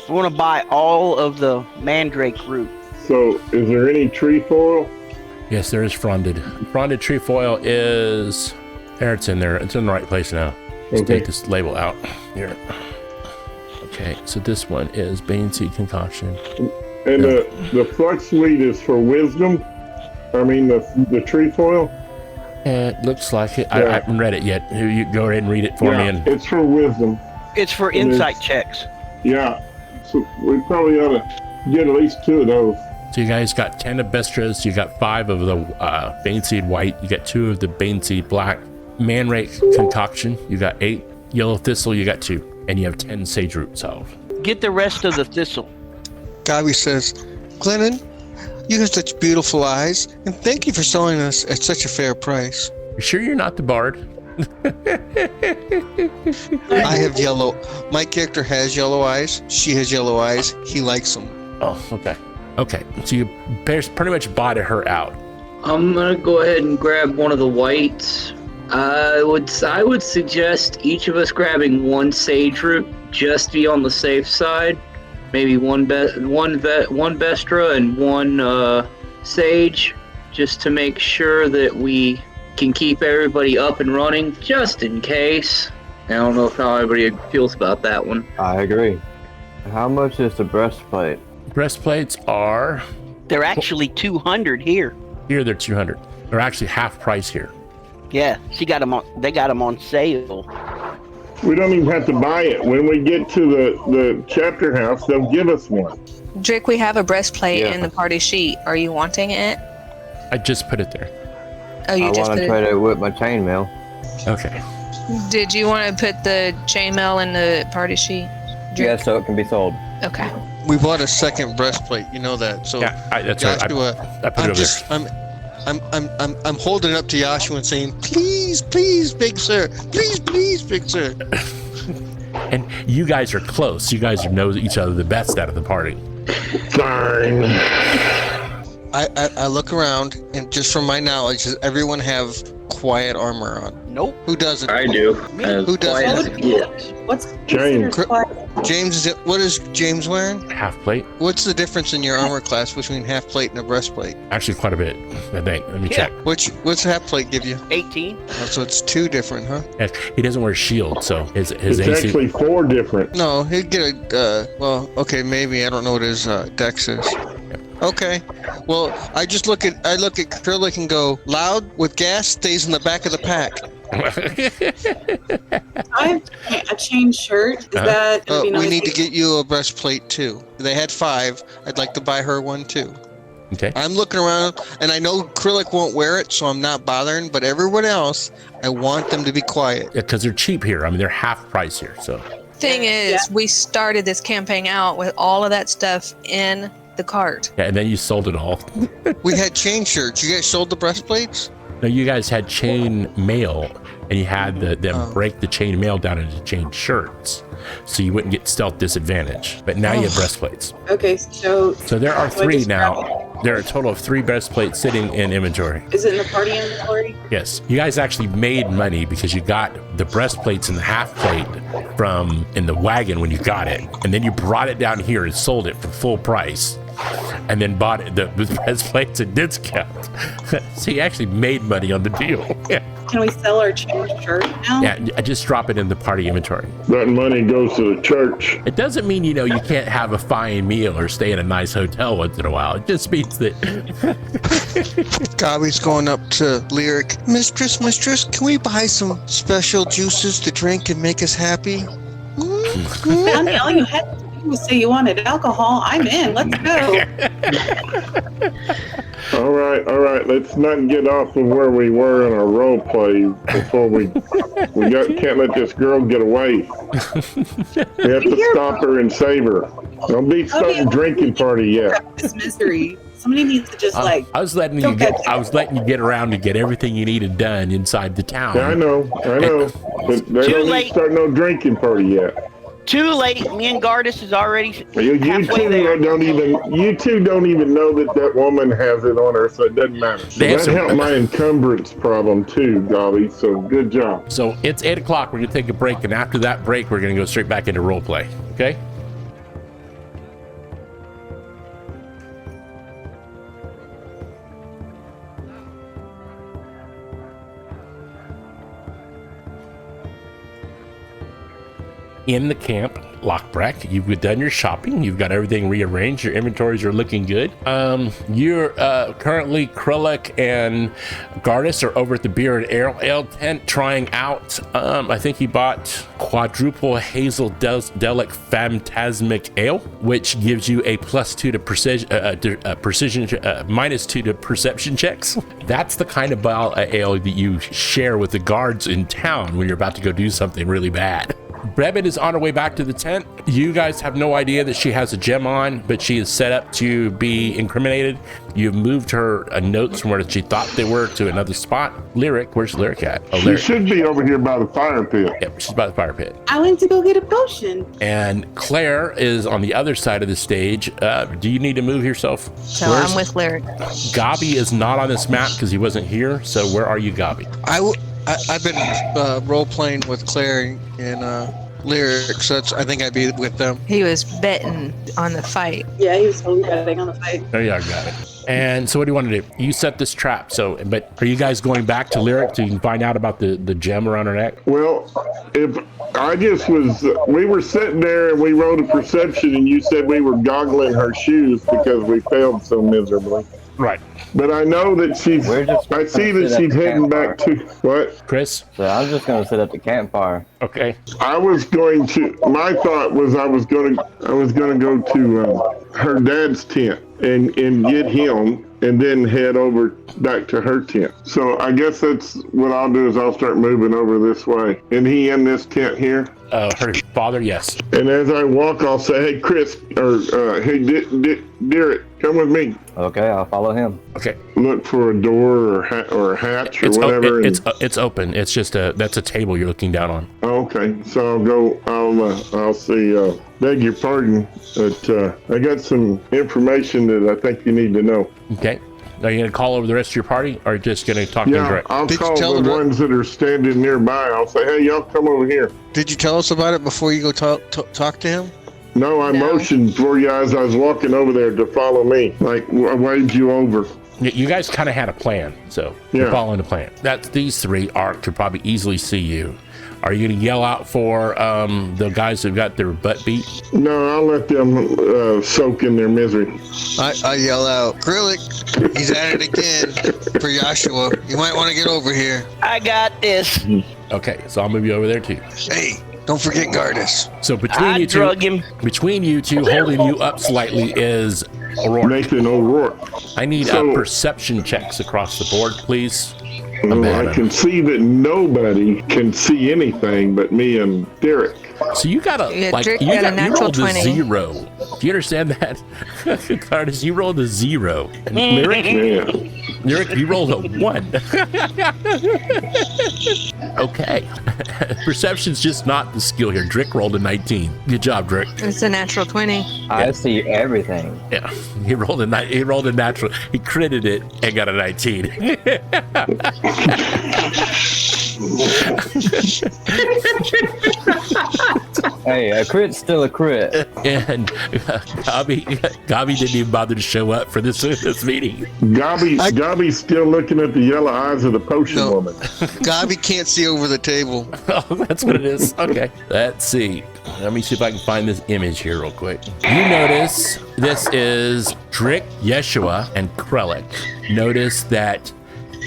Speaker 8: I want to buy all of the Mandrake root.
Speaker 4: So, is there any trefoil?
Speaker 2: Yes, there is fronded. Fronded trefoil is... There, it's in there. It's in the right place now. Let's take this label out here. Okay, so this one is Bane Seed Concoction.
Speaker 4: And the Flux Lead is for wisdom. I mean, the trefoil.
Speaker 2: It looks like it. I haven't read it yet. You go ahead and read it for me. And
Speaker 4: it's for wisdom.
Speaker 8: It's for insight checks.
Speaker 4: Yeah, so we probably ought to get at least 2 of those.
Speaker 2: So you guys got 10 of Bestras. You got 5 of the Bane Seed White. You got 2 of the Bane Seed Black. Manrake Concoction. You got 8. Yellow Thistle. You got 2. And you have 10 Sage Root Salve.
Speaker 8: Get the rest of the thistle.
Speaker 5: Gabi says, Glennon, you have such beautiful eyes, and thank you for selling us at such a fair price.
Speaker 2: You sure you're not the bard?
Speaker 5: I have yellow. My character has yellow eyes. She has yellow eyes. He likes them.
Speaker 2: Oh, okay. Okay, so you pretty much bought her out.
Speaker 3: I'm gonna go ahead and grab one of the whites. I would suggest each of us grabbing 1 sage root, just to be on the safe side. Maybe one Vestra and 1 sage, just to make sure that we can keep everybody up and running, just in case. I don't know how everybody feels about that one.
Speaker 9: I agree. How much is the breastplate?
Speaker 2: Breastplates are...
Speaker 8: They're actually 200 here.
Speaker 2: Here they're 200. They're actually half price here.
Speaker 8: Yeah, she got them on. They got them on sale.
Speaker 4: We don't even have to buy it. When we get to the chapter house, they'll give us one.
Speaker 6: Drick, we have a breastplate in the party sheet. Are you wanting it?
Speaker 2: I just put it there.
Speaker 6: Oh, you just put it?
Speaker 9: I want to try to whip my chainmail.
Speaker 2: Okay.
Speaker 6: Did you want to put the chainmail in the party sheet? Drick?
Speaker 9: Yeah, so it can be sold.
Speaker 6: Okay.
Speaker 5: We bought a second breastplate. You know that. So
Speaker 2: yeah, that's right.
Speaker 5: Joshua,
Speaker 2: I put it over there.
Speaker 5: I'm holding it up to Joshua and saying, please, please, big sir. Please, please, big sir.
Speaker 2: And you guys are close. You guys know each other the best out of the party.
Speaker 4: Fine.
Speaker 5: I look around, and just from my knowledge, does everyone have quiet armor on?
Speaker 8: Nope.
Speaker 5: Who doesn't?
Speaker 3: I do.
Speaker 5: Who doesn't?
Speaker 7: What's
Speaker 4: James?
Speaker 5: James, what is James wearing?
Speaker 2: Half plate.
Speaker 5: What's the difference in your armor class between half plate and a breastplate?
Speaker 2: Actually, quite a bit, I think. Let me check.
Speaker 5: What's half plate give you?
Speaker 8: 18.
Speaker 5: Oh, so it's 2 different, huh?
Speaker 2: He doesn't wear shield, so his
Speaker 4: It's
Speaker 2: AC...
Speaker 4: actually 4 different.
Speaker 5: No, he'd get a, well, okay, maybe. I don't know what his dex is. Okay. Well, I look at Krillic and go, loud with gas stays in the back of the pack.
Speaker 7: I have a chain shirt. Is that gonna be nice?
Speaker 5: We need to get you a breastplate too. They had 5. I'd like to buy her one too.
Speaker 2: Okay.
Speaker 5: I'm looking around, and I know Krillic won't wear it, so I'm not bothering. But everyone else, I want them to be quiet.
Speaker 2: Yeah, because they're cheap here. I mean, they're half price here. So.
Speaker 6: Thing is, we started this campaign out with all of that stuff in the cart.
Speaker 2: Yeah, and then you sold it all.
Speaker 5: We had chain shirts. You guys sold the breastplates?
Speaker 2: No, you guys had chain mail, and you had them break the chain mail down into chain shirts, so you wouldn't get stealth disadvantage. But now you have breastplates.
Speaker 7: Okay, so
Speaker 2: there are 3 now. There are a total of 3 breastplates sitting in inventory.
Speaker 7: Is it in the party inventory?
Speaker 2: Yes, you guys actually made money because you got the breastplates and the half plate from in the wagon when you got it, and then you brought it down here and sold it for full price. And then bought it, the breastplates at discount. So you actually made money on the deal. Yeah.
Speaker 7: Can we sell our chain shirt now?
Speaker 2: Yeah, I just drop it in the party inventory.
Speaker 4: That money goes to the church.
Speaker 2: It doesn't mean, you can't have a fine meal or stay in a nice hotel once in a while. It just means that...
Speaker 5: Gabi's going up to Lyric. Mistress, can we buy some special juices to drink and make us happy?
Speaker 7: Honey, all you had to do was say you wanted alcohol. I'm in. Let's go.
Speaker 4: All right. Let's not get off of where we were in our role play before can't let this girl get away. We have to stop her and save her. Don't be starting drinking party yet.
Speaker 7: This misery. Somebody needs to just
Speaker 2: I was letting you get around to get everything you needed done inside the town.
Speaker 4: Yeah, I know. But they don't need to start no drinking party yet.
Speaker 8: Too late. Me and Gardus is already
Speaker 4: You
Speaker 8: halfway there.
Speaker 4: You two don't even know that woman has it on her, so it doesn't matter. So that helped my encumbrance problem too, Gabi. So good job.
Speaker 2: So it's 8 o'clock. We're gonna take a break, and after that break, we're gonna go straight back into role play. Okay. in the Camp Loch Brech. You've done your shopping. You've got everything rearranged. Your inventories are looking good. You're currently Krulek and Gardas are over at the Beer and Ale tent trying out. I think he bought quadruple hazel delic phantasmic ale, which gives you a +2 to precision, -2 to perception checks. That's the kind of ale that you share with the guards in town when you're about to go do something really bad. Bebbin is on her way back to the tent. You guys have no idea that she has a gem on, but she is set up to be incriminated. You've moved her notes from where she thought they were to another spot. Lyric, where's Lyric at? Oh, Lyric.
Speaker 4: She should be over here by the fire pit.
Speaker 2: Yep, she's by the fire pit.
Speaker 7: I went to go get a potion.
Speaker 2: And Claire is on the other side of the stage. Do you need to move yourself?
Speaker 6: So I'm with Lyric.
Speaker 2: Gabi is not on this map because he wasn't here. So where are you, Gabi?
Speaker 5: I've been role-playing with Claire and Lyric, so I think I'd be with them.
Speaker 6: He was betting on the fight.
Speaker 7: Yeah, he was totally betting on the fight.
Speaker 2: Oh yeah, I got it. And so what do you want to do? You set this trap, but are you guys going back to Lyric to find out about the gem around her neck?
Speaker 4: Well, if I just was, we were sitting there and we rolled a perception and you said we were goggling her shoes because we failed so miserably.
Speaker 2: Right.
Speaker 4: But I know that I see that she's heading back to, what?
Speaker 2: Chris?
Speaker 9: So I'm just going to sit at the campfire.
Speaker 2: Okay.
Speaker 4: My thought was I was going to go to her dad's tent and get him and then head over back to her tent. So I guess that's what I'll do is I'll start moving over this way. And he in this tent here?
Speaker 2: Her father, yes.
Speaker 4: And as I walk, I'll say, hey, Chris, or hey, Derek, come with me.
Speaker 9: Okay, I'll follow him.
Speaker 2: Okay.
Speaker 4: Look for a door or a hatch or whatever.
Speaker 2: It's open. It's just that's a table you're looking down on.
Speaker 4: Okay, so I'll see. Beg your pardon, but I got some information that I think you need to know.
Speaker 2: Okay. Are you going to call over the rest of your party, or just going to talk to them direct?
Speaker 4: I'll call the ones that are standing nearby. I'll say, hey, y'all come over here.
Speaker 5: Did you tell us about it before you go talk to him?
Speaker 4: No, I motioned for you as I was walking over there to follow me. Like, I waved you over.
Speaker 2: You guys kind of had a plan, so you're following the plan. These three could probably easily see you. Are you going to yell out for the guys who've got their butt beat?
Speaker 4: No, I'll let them soak in their misery.
Speaker 5: I yell out, Krulek, he's at it again for Joshua. You might want to get over here.
Speaker 8: I got this.
Speaker 2: Okay, so I'll move you over there too.
Speaker 5: Hey, don't forget Gardas.
Speaker 2: So between you two, holding you up slightly is O'Rourke.
Speaker 4: Nathan O'Rourke.
Speaker 2: I need perception checks across the board, please.
Speaker 4: I can see that nobody can see anything but me and Derek.
Speaker 2: So you got
Speaker 6: you rolled 20.
Speaker 2: A 0. Do you understand that? Gardas, you rolled a 0. And Lyric, you rolled a 1. Okay. Perception's just not the skill here. Drick rolled a 19. Good job, Drick.
Speaker 6: It's a natural 20.
Speaker 9: I see everything.
Speaker 2: Yeah. He rolled a natural. He critted it and got a 19.
Speaker 9: Hey, a crit's still a crit.
Speaker 2: And Gabi didn't even bother to show up for this meeting.
Speaker 4: Gabi's still looking at the yellow eyes of the potion woman.
Speaker 5: Gabi can't see over the table.
Speaker 2: Oh, that's what it is. Okay. Let's see. Let me see if I can find this image here real quick. You notice this is Drick, Yeshua, and Krulek. Notice that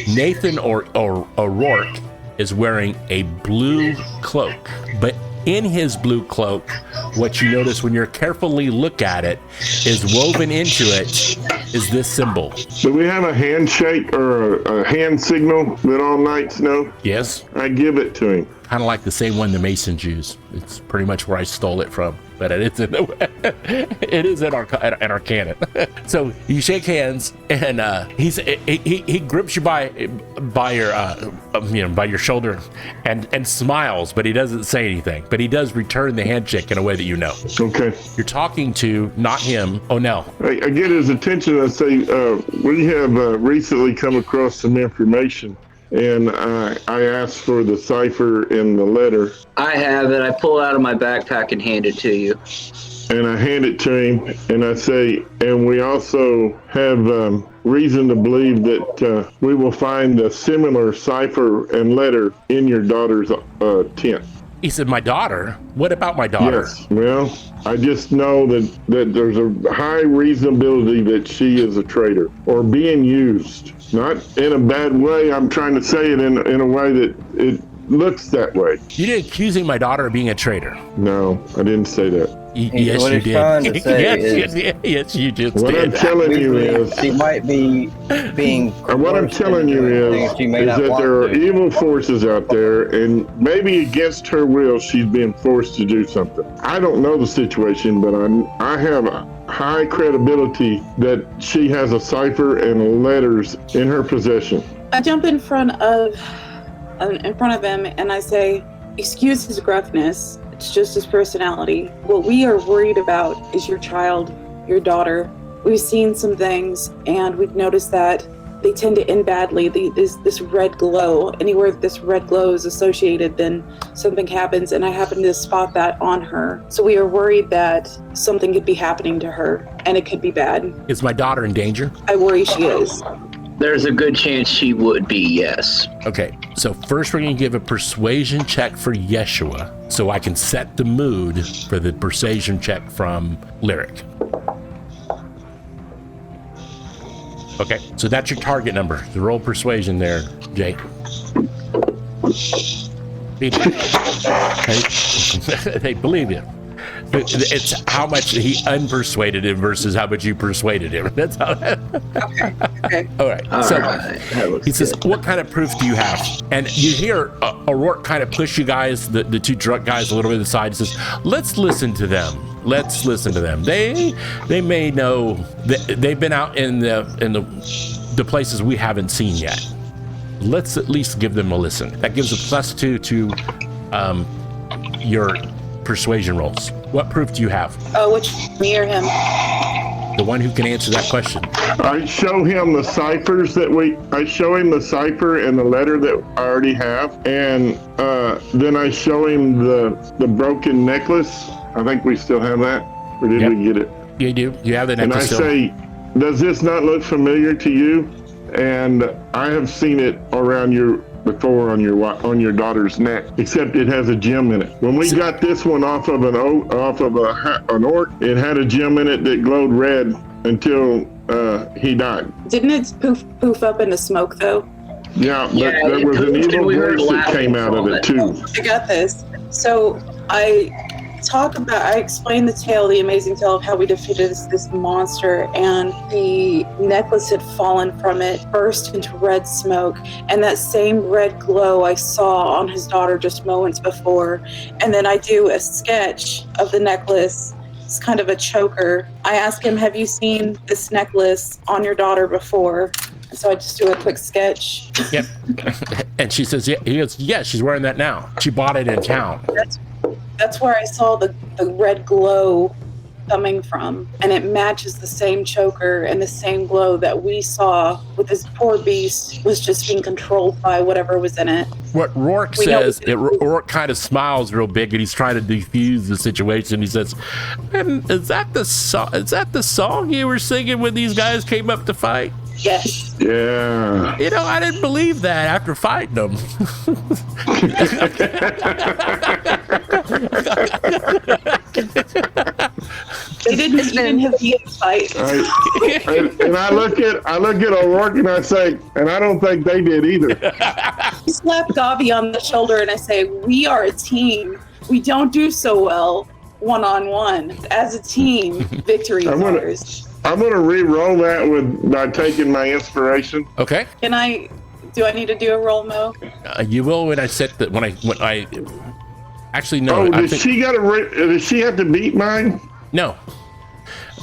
Speaker 2: Nathan or O'Rourke is wearing a blue cloak, but in his blue cloak, what you notice when you carefully look at it is woven into it is this symbol.
Speaker 4: Do we have a handshake or a hand signal that all knights know?
Speaker 2: Yes.
Speaker 4: I give it to him.
Speaker 2: Kind of like the same one the Masons use. It's pretty much where I stole it from, but it is in our canon. So you shake hands, and he grips you by your shoulder, and smiles, but he doesn't say anything. But he does return the handshake in a way that you know.
Speaker 4: Okay.
Speaker 2: You're talking to not him. Oh no.
Speaker 4: I get his attention. I say, we have recently come across some information. And I asked for the cipher in the letter.
Speaker 3: I have it. I pull it out of my backpack and hand it to you.
Speaker 4: And I hand it to him, and I say, and we also have reason to believe that we will find a similar cipher and letter in your daughter's tent.
Speaker 2: He said, my daughter? What about my daughter?
Speaker 4: Yes. Well, I just know that there's a high reasonability that she is a traitor or being used. Not in a bad way. I'm trying to say it in a way that it looks that way.
Speaker 2: You didn't accusing my daughter of being a traitor.
Speaker 4: No, I didn't say that.
Speaker 2: Yes, you did. Yes, you just did.
Speaker 4: What I'm telling you is,
Speaker 9: she might be being.
Speaker 4: What I'm telling you is that there are evil forces out there, and maybe against her will, she's being forced to do something. I don't know the situation, but I have a high credibility that she has a cipher and letters in her possession.
Speaker 7: I jump in front of him and I say, "Excuse his gruffness. It's just his personality. What we are worried about is your child, your daughter. We've seen some things, and we've noticed that they tend to end badly. This red glow, anywhere this red glow is associated, then something happens, and I happen to spot that on her. So we are worried that something could be happening to her, and it could be bad."
Speaker 2: Is my daughter in danger?
Speaker 7: I worry she is.
Speaker 3: There's a good chance she would be, yes.
Speaker 2: Okay, so first we're going to give a persuasion check for Yeshua so I can set the mood for the persuasion check from Lyric. Okay, so that's your target number. The roll persuasion there, Jake. They believe you. It's how much he unpersuaded him versus how much you persuaded him. That's how.
Speaker 7: Okay.
Speaker 2: All right. He says, "What kind of proof do you have?" And you hear O'Rourke kind of push you guys, the two drunk guys, a little bit aside. He says, "Let's listen to them. Let's listen to them. They may know that they've been out in the places we haven't seen yet. Let's at least give them a listen." That gives a +2 to your persuasion rolls. What proof do you have?
Speaker 7: Oh, which, me or him?
Speaker 2: The one who can answer that question.
Speaker 4: I show him the ciphers I show him the cipher and the letter that I already have, and then I show him the broken necklace. I think we still have that, or did we get it?
Speaker 2: You do. You have the necklace.
Speaker 4: And I say, "Does this not look familiar to you?" And I have seen it around before on your daughter's neck, except it has a gem in it. When we got this one off of an orc, it had a gem in it that glowed red until he died.
Speaker 7: Didn't it poof up into smoke though?
Speaker 4: Yeah, but there was an evil voice that came out of it too.
Speaker 7: I got this. So I explained the tale, the amazing tale of how we defeated this monster, and the necklace had fallen from it, burst into red smoke, and that same red glow I saw on his daughter just moments before. And then I do a sketch of the necklace. It's kind of a choker. I ask him, "Have you seen this necklace on your daughter before?" And so I just do a quick sketch.
Speaker 2: Yep. And she says, "Yeah." He goes, "Yeah, she's wearing that now. She bought it in town."
Speaker 7: That's where I saw the red glow coming from, and it matches the same choker and the same glow that we saw with this poor beast was just being controlled by whatever was in it.
Speaker 2: What Rourke says, Rourke kind of smiles real big, and he's trying to defuse the situation. He says, "And is that the song you were singing when these guys came up to fight?"
Speaker 7: Yes.
Speaker 4: Yeah.
Speaker 2: You know, I didn't believe that after fighting them.
Speaker 7: They didn't have the fight.
Speaker 4: And I look at O'Rourke and I say, and I don't think they did either.
Speaker 7: I slap Gabi on the shoulder and I say, "We are a team. We don't do so well one-on-one. As a team, victory is ours."
Speaker 4: I'm gonna re-roll that by taking my inspiration.
Speaker 2: Okay.
Speaker 7: Do I need to do a roll, Mo?
Speaker 2: You will when I set that. When I actually no.
Speaker 4: Oh, does she have to beat mine?
Speaker 2: No.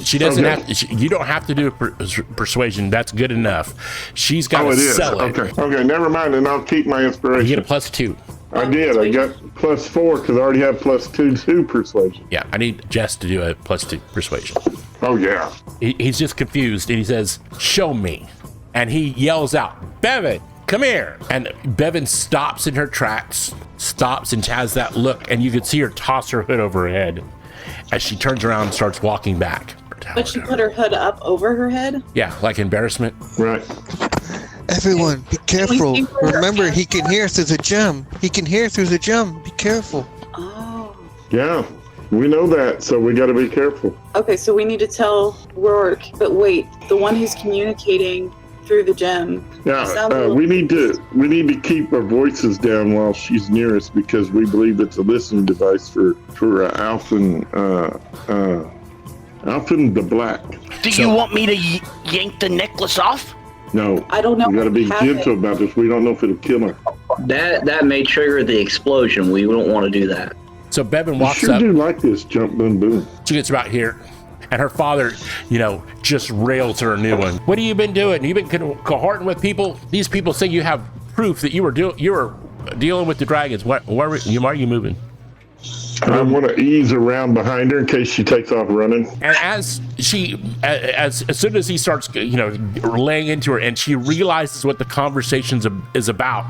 Speaker 2: She doesn't have to, you don't have to do a persuasion. That's good enough. She's got to sell it.
Speaker 4: Okay, never mind, and I'll keep my inspiration.
Speaker 2: You get a +2.
Speaker 4: I did. I got +4 because I already have +2 to persuasion.
Speaker 2: Yeah, I need Jess to do a +2 persuasion.
Speaker 4: Oh, yeah.
Speaker 2: He's just confused, and he says, "Show me." And he yells out, "Bebbin, come here." And Bebbin stops in her tracks, stops and has that look, and you can see her toss her hood over her head as she turns around and starts walking back.
Speaker 7: But she put her hood up over her head?
Speaker 2: Yeah, like embarrassment.
Speaker 4: Right.
Speaker 5: Everyone, be careful. Remember, he can hear through the gem. Be careful.
Speaker 4: Yeah, we know that, so we got to be careful.
Speaker 7: Okay, so we need to tell Rourke, but wait, the one who's communicating through the gem.
Speaker 4: Yeah, we need to keep our voices down while she's near us because we believe it's a listening device for Alphen the Black.
Speaker 8: Do you want me to yank the necklace off?
Speaker 4: No,
Speaker 7: I don't know.
Speaker 4: We got to be gentle about this. We don't know if it'll kill her.
Speaker 3: That may trigger the explosion. We don't want to do that.
Speaker 2: So Bebbin walks
Speaker 4: sure
Speaker 2: up.
Speaker 4: do like this jump, boom, boom.
Speaker 2: She gets about here, and her father, just rails her a new one. What have you been doing? You've been cohorting with people. These people say you have proof that you were dealing with the dragons. Why are you moving?
Speaker 4: I want to ease around behind her in case she takes off running.
Speaker 2: And as soon as he starts, laying into her, and she realizes what the conversation is about,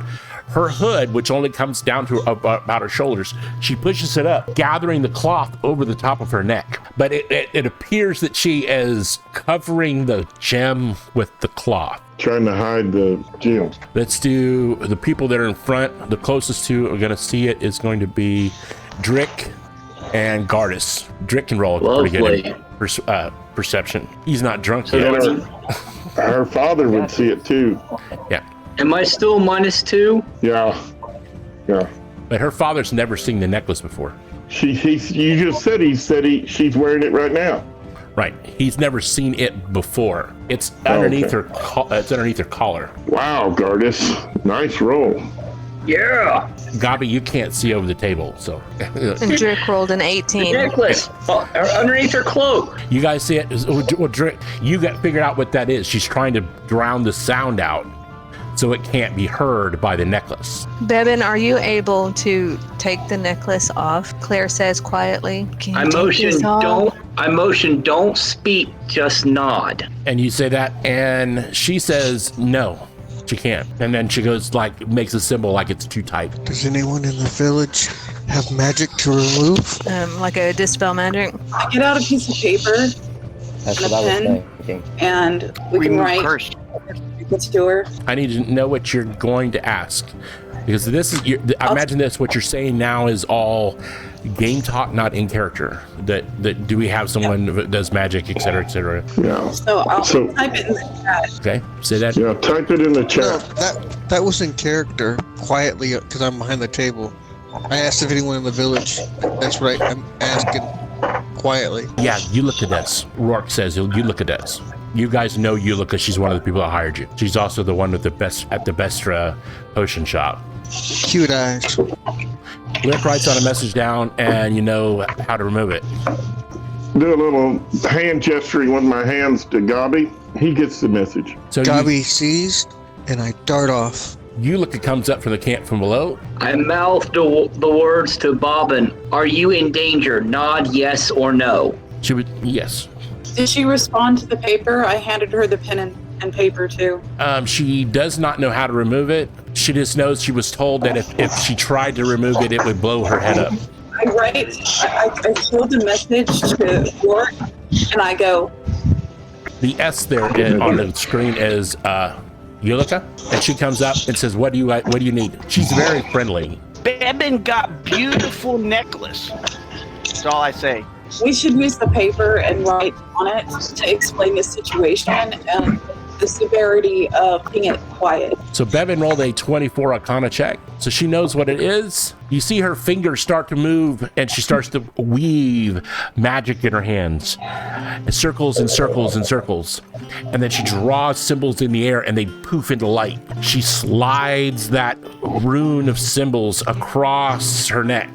Speaker 2: her hood, which only comes down to about her shoulders, she pushes it up, gathering the cloth over the top of her neck. But it appears that she is covering the gem with the cloth.
Speaker 4: Trying to hide the gem.
Speaker 2: Let's do the people that are in front. The closest two are going to see it is going to be Drick and Gardus. Drick can roll pretty good in perception. He's not drunk yet.
Speaker 4: Her father would see it too.
Speaker 2: Yeah.
Speaker 3: Am I still -2?
Speaker 4: Yeah.
Speaker 2: But her father's never seen the necklace before.
Speaker 4: You just said she's wearing it right now.
Speaker 2: Right. He's never seen it before. It's underneath her. It's underneath her collar.
Speaker 4: Wow, Gardus, nice roll.
Speaker 3: Yeah.
Speaker 2: Gabi, you can't see over the table, so.
Speaker 6: And Drick rolled an 18.
Speaker 3: The necklace underneath her cloak.
Speaker 2: You guys see it? Well, Drick, you got figured out what that is. She's trying to drown the sound out, so it can't be heard by the necklace.
Speaker 6: Bebbin, are you able to take the necklace off? Claire says quietly.
Speaker 3: I motion don't speak, just nod.
Speaker 2: And you say that, and she says no, she can't. And then she goes makes a symbol like it's too tight.
Speaker 5: Does anyone in the village have magic to remove?
Speaker 6: Like a dispel magic?
Speaker 7: I get out a piece of paper
Speaker 9: That's
Speaker 7: and
Speaker 9: what
Speaker 7: a
Speaker 9: I was
Speaker 7: pen,
Speaker 9: thinking.
Speaker 7: and we can write
Speaker 8: Cursed.
Speaker 7: to her.
Speaker 2: I need to know what you're going to ask, because this is. I imagine what you're saying now is all game talk, not in character. That do we have someone that does magic, et cetera, et cetera?
Speaker 4: Yeah.
Speaker 7: So I'll type it in the chat.
Speaker 2: Okay, say that.
Speaker 4: Yeah, type it in the
Speaker 5: No,
Speaker 4: chat.
Speaker 5: that was in character, quietly, because I'm behind the table. I asked if anyone in the village. That's right, I'm asking quietly.
Speaker 2: Yeah, Ulica does. Rourke says Ulica does. You guys know Ulica. She's one of the people that hired you. She's also the one with the best potion shop.
Speaker 5: Cute eyes.
Speaker 2: Rick writes on a message down, and you know how to remove it.
Speaker 4: Do a little hand gesturing with my hands to Gabi. He gets the message.
Speaker 2: So
Speaker 5: Gabi sees, and I dart off.
Speaker 2: Ulica comes up from the camp from below.
Speaker 3: I mouth the words to Bebbin. Are you in danger? Nod yes or no.
Speaker 2: She would, yes.
Speaker 7: Did she respond to the paper? I handed her the pen and paper too.
Speaker 2: She does not know how to remove it. She just knows she was told that if she tried to remove it, it would blow her head up.
Speaker 7: I showed the message to Rourke, and I go.
Speaker 2: The S there on the screen is Ulica, and she comes up and says, "What do you need?" She's very friendly.
Speaker 8: Bebbin got beautiful necklace. That's all I say.
Speaker 7: We should use the paper and write on it to explain the situation and the severity of keeping it quiet.
Speaker 2: So Bebbin rolled a 24 Arcana check, so she knows what it is. You see her fingers start to move, and she starts to weave magic in her hands. Circles and circles and circles. And then she draws symbols in the air, and they poof into light. She slides that rune of symbols across her neck.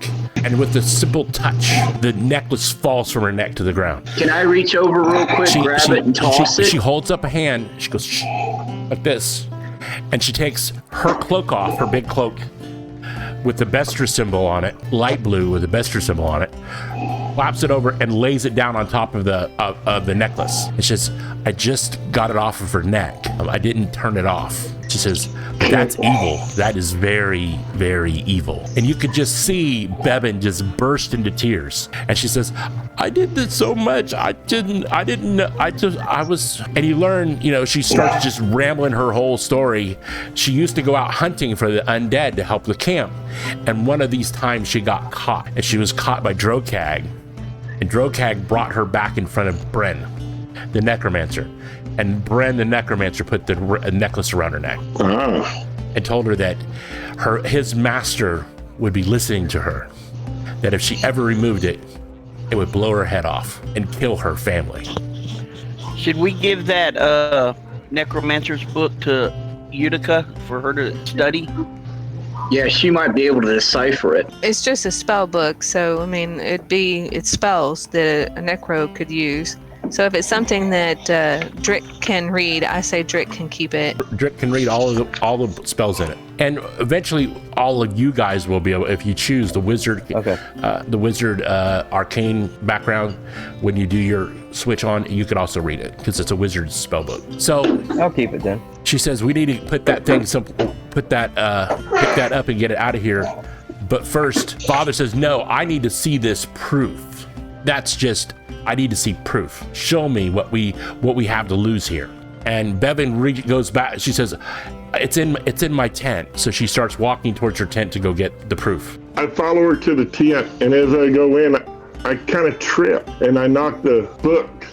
Speaker 2: And with a simple touch, the necklace falls from her neck to the ground.
Speaker 3: Can I reach over real quick, grab it, and toss it?
Speaker 2: She holds up a hand. She goes, shh, like this. And she takes her cloak off, her big cloak, with the Bestra symbol on it, light blue with the Bestra symbol on it, flaps it over and lays it down on top of the necklace. It's just, I just got it off of her neck. I didn't turn it off. She says, but that's evil. That is very, very evil. And you could just see Bebbin just burst into tears. And she says, I did this so much. I was, and you learn, she starts just rambling her whole story. She used to go out hunting for the undead to help the camp. And one of these times she got caught, and she was caught by Drokag. And Drokag brought her back in front of Bren, the necromancer. And Bren, the necromancer, put the necklace around her neck and told her that his master would be listening to her, that if she ever removed it, it would blow her head off and kill her family.
Speaker 8: Should we give that necromancer's book to Utica for her to study?
Speaker 3: Yeah, she might be able to decipher it.
Speaker 6: It's just a spell book, so I mean, it's spells that a necro could use. So if it's something that Drick can read, I say Drick can keep it.
Speaker 2: Drick can read all the spells in it, and eventually all of you guys will be able, if you choose the wizard, arcane background. When you do your switch on, you can also read it because it's a wizard's spell book. So
Speaker 9: I'll keep it then.
Speaker 2: She says we need to put that thing, pick that up and get it out of here. But first, Father says, no, I need to see this proof. I need to see proof. Show me what we have to lose here. And Bebbin goes back. She says, it's in my tent. So she starts walking towards her tent to go get the proof.
Speaker 4: I follow her to the tent, and as I go in, I kind of trip, and I knock the book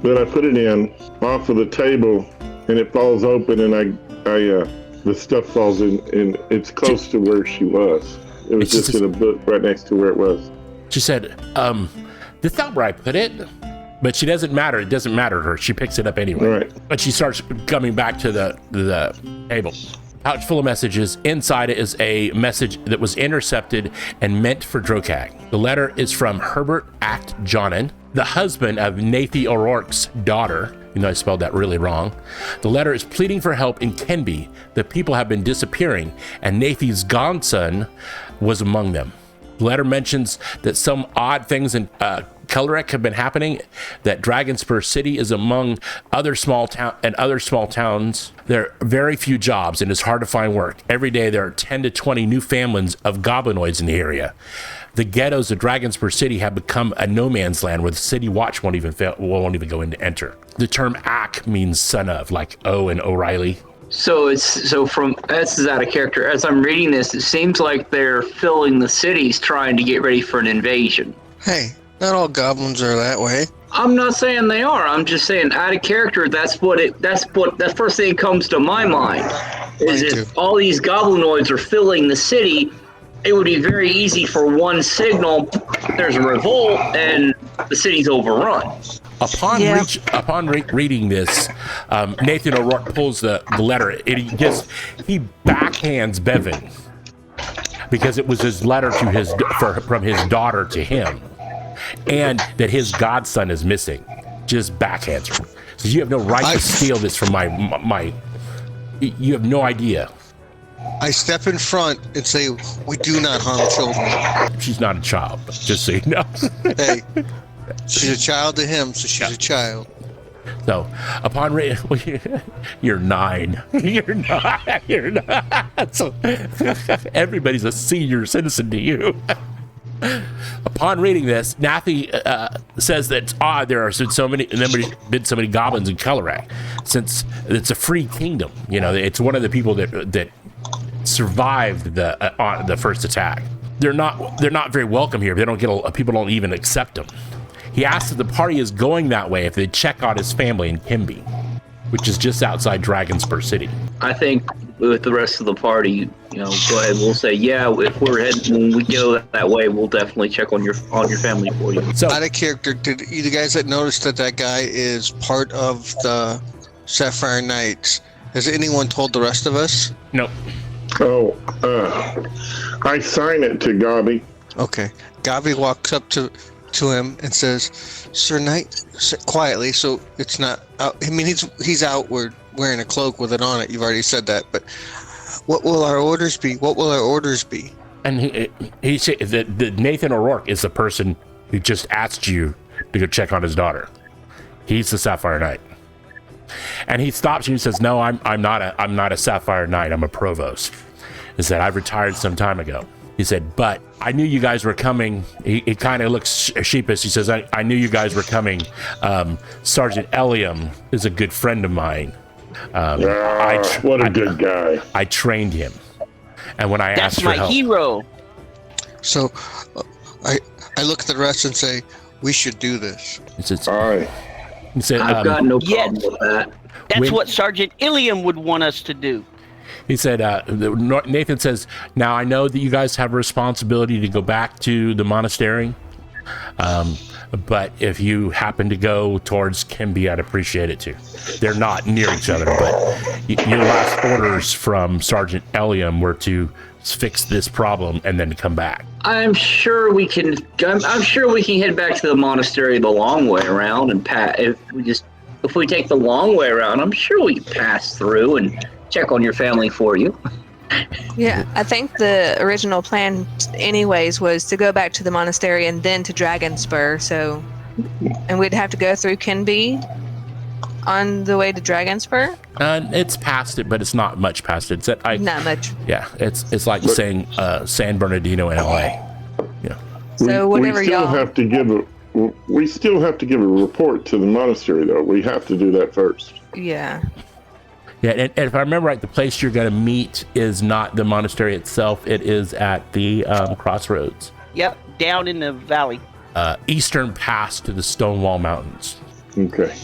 Speaker 4: that I put it in off of the table, and it falls open, and the stuff falls in, and it's close to where she was. It was just in a book right next to where it was.
Speaker 2: She said, that's not where I put it. But she doesn't matter. It doesn't matter to her. She picks it up anyway.
Speaker 4: Right.
Speaker 2: But she starts coming back to the table. Pouch full of messages. Inside it is a message that was intercepted and meant for Drokag. The letter is from Herbert Act Jonan, the husband of Nathy O'Rourke's daughter. You know, I spelled that really wrong. The letter is pleading for help in Kenby. The people have been disappearing, and Nathy's godson was among them. The letter mentions that some odd things in Kelrek have been happening, that Dragonspur City is among other small towns. There are very few jobs, and it's hard to find work. Every day there are 10 to 20 new families of goblinoids in the area. The ghettos of Dragonspur City have become a no man's land where the city watch won't even go in to enter. The term Ack means son of, like O and O'Reilly.
Speaker 3: So from this is out of character. As I'm reading this, it seems like they're filling the cities trying to get ready for an invasion.
Speaker 5: Hey, not all goblins are that way.
Speaker 3: I'm not saying they are. I'm just saying out of character. That's the first thing that comes to my mind. Is if all these goblinoids are filling the city, it would be very easy for one signal. There's a revolt and the city's overrun.
Speaker 2: Upon reading this, Nathan O'Rourke pulls the letter. He backhands Bebbin because it was his letter to from his daughter to him, and that his godson is missing. Just backhands her. So you have no right to steal this from my. You have no idea.
Speaker 5: I step in front and say, "We do not harm children."
Speaker 2: She's not a child, just so you know.
Speaker 5: Hey. She's a child to him, so she's a child.
Speaker 2: So, upon you're 9. You're not. You're not. So, everybody's a senior citizen to you. Upon reading this, Nathy says that it's odd there are so many goblins in Kelrek, since it's a free kingdom. You know, it's one of the people that survived the first attack. They're not very welcome here. They don't get people don't even accept them. He asks if the party is going that way if they check on his family in Kenby, which is just outside Dragonspur City.
Speaker 3: I think with the rest of the party, go ahead. We'll say, yeah, if we're heading, when we go that way, we'll definitely check on your family for you.
Speaker 5: So, out of character, did you guys notice that guy is part of the Sapphire Knights? Has anyone told the rest of us?
Speaker 2: No.
Speaker 4: Oh, I sign it to Gabi.
Speaker 5: Okay. Gabi walks up to him and says, "Sir Knight," quietly, so it's not out. I mean, he's outward wearing a cloak with it on it. You've already said that, but what will our orders be? What will our orders be?
Speaker 2: And he said that Nathan O'Rourke is the person who just asked you to go check on his daughter. He's the Sapphire Knight. And he stops you and says, "No, I'm not a Sapphire Knight. I'm a Provost." He said, "I've retired some time ago." He said, "But I knew you guys were coming." He kind of looks sheepish. He says, I knew you guys were coming. Sergeant Eliam is a good friend of mine.
Speaker 4: What a good guy.
Speaker 2: I trained him. And when I asked for help..."
Speaker 8: That's my hero.
Speaker 5: So I look at the rest and say, we should do this.
Speaker 4: All right.
Speaker 2: He said,
Speaker 3: I've got no problem with that.
Speaker 8: That's what Sergeant Ilium would want us to do.
Speaker 2: He said, Nathan says, "Now I know that you guys have a responsibility to go back to the monastery. But if you happen to go towards Kimby, I'd appreciate it too. They're not near each other, but your last orders from Sergeant Eliam were to fix this problem and then come back."
Speaker 3: I'm sure we can head back to the monastery the long way around, and if we take the long way around, I'm sure we can pass through and check on your family for you.
Speaker 6: Yeah, I think the original plan anyways was to go back to the monastery and then to Dragonspur, and we'd have to go through Kinby on the way to Dragonspur?
Speaker 2: It's past it, but it's not much past it.
Speaker 6: Not much.
Speaker 2: Yeah, it's like saying San Bernardino in LA. Yeah.
Speaker 6: So whatever
Speaker 4: we still have to give a report to the monastery, though. We have to do that first.
Speaker 6: Yeah.
Speaker 2: Yeah, and if I remember right, the place you're going to meet is not the monastery itself. It is at the crossroads.
Speaker 8: Yep, down in the valley.
Speaker 2: Eastern pass to the Stonewall Mountains.
Speaker 4: Okay.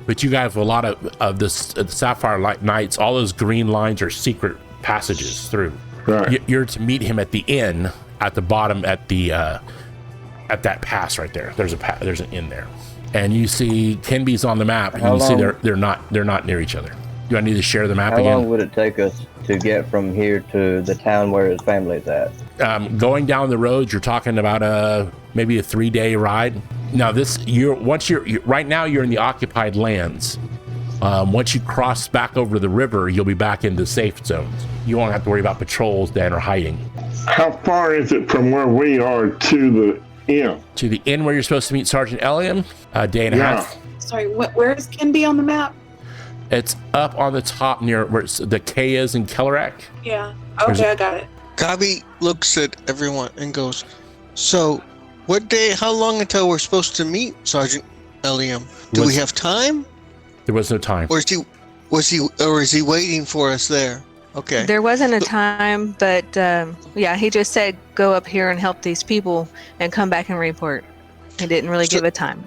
Speaker 2: But you guys have a lot of the Sapphire Knights. All those green lines are secret passages through.
Speaker 4: Right.
Speaker 2: You're to meet him at the inn at the bottom at that pass right there. There's an inn there, and you see Kinby's on the map, and you see they're not near each other. Do I need to share the map again?
Speaker 9: How long would it take us to get from here to the town where his family's at?
Speaker 2: Going down the road, you're talking about maybe a 3-day ride. Now right now you're in the occupied lands. Once you cross back over the river, you'll be back in the safe zones. You won't have to worry about patrols then or hiding.
Speaker 4: How far is it from where we are to the inn?
Speaker 2: To the inn where you're supposed to meet Sergeant Eliam? A day and a half.
Speaker 7: Sorry, where is Kinby on the map?
Speaker 2: It's up on the top near where the K is in Kellerak.
Speaker 7: Yeah. Okay, I got it.
Speaker 5: Gabi looks at everyone and goes, "So, how long until we're supposed to meet Sergeant Eliam? Do we have time?"
Speaker 2: There was no time.
Speaker 5: Or is he waiting for us there? Okay.
Speaker 6: There wasn't a time, but he just said go up here and help these people and come back and report. He didn't really give a time.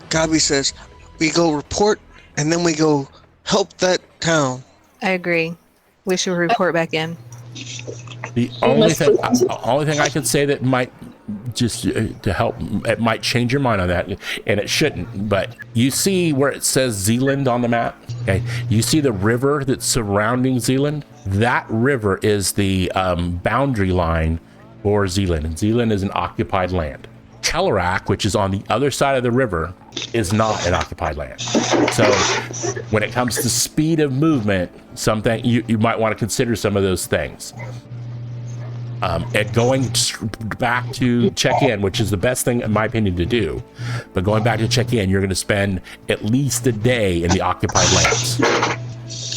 Speaker 5: Gabi says, we go report and then we go help that town.
Speaker 6: I agree. We should report back in.
Speaker 2: The only thing I can say that might just to help, it might change your mind on that, and it shouldn't, but you see where it says Zealand on the map? Okay, you see the river that's surrounding Zealand? That river is the boundary line for Zealand, and Zealand is an occupied land. Kellerak, which is on the other side of the river, is not an occupied land. So when it comes to speed of movement, something you might want to consider some of those things. And going back to check in, which is the best thing in my opinion to do, but going back to check in, you're going to spend at least a day in the occupied lands.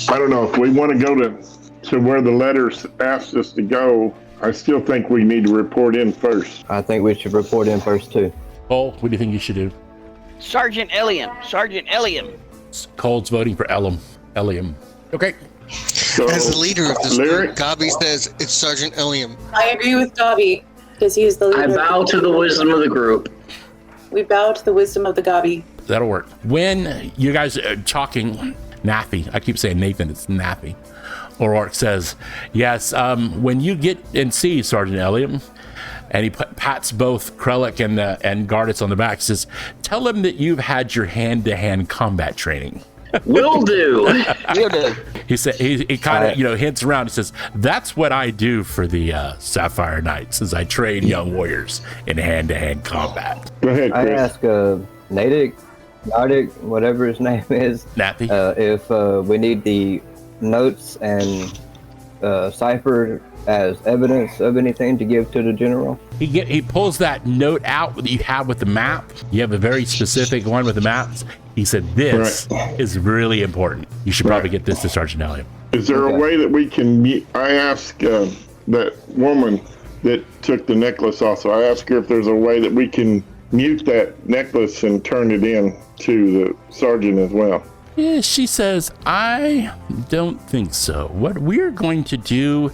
Speaker 4: I don't know if we want to go to where the letters asked us to go. I still think we need to report in first.
Speaker 9: I think we should report in first too.
Speaker 2: Cole, what do you think you should do?
Speaker 8: Sergeant Eliam.
Speaker 2: Cole's voting for Eliam. Okay.
Speaker 4: So,
Speaker 5: as the leader of this group, Gabi says it's Sergeant Eliam.
Speaker 7: I agree with Gabi because he is the leader.
Speaker 3: I bow to the wisdom of the group.
Speaker 7: We bow to the wisdom of the Gabi.
Speaker 2: That'll work. When you guys are talking, Naffy, I keep saying Nathan, it's Naffy. O'Rourke says, yes, when you get and see Sergeant Eliam, and he pats both Krellick and Gardis on the back, says, tell him that you've had your hand-to-hand combat training.
Speaker 3: Will do.
Speaker 2: He said he kind of hints around. He says, "That's what I do for the Sapphire Knights, is I train young warriors in hand-to-hand combat."
Speaker 4: Go ahead, Chris.
Speaker 9: I ask Natick, whatever his name is,
Speaker 2: Nappy,
Speaker 9: if we need the notes and cipher as evidence of anything to give to the general?
Speaker 2: He pulls that note out that you have with the map. You have a very specific one with the maps. He said, this is really important. You should probably get this to Sergeant Elliott.
Speaker 4: Is there a way that we can mute? I asked that woman that took the necklace off, I asked her if there's a way that we can mute that necklace and turn it in to the sergeant as well.
Speaker 2: Yeah, she says, I don't think so. What we're going to do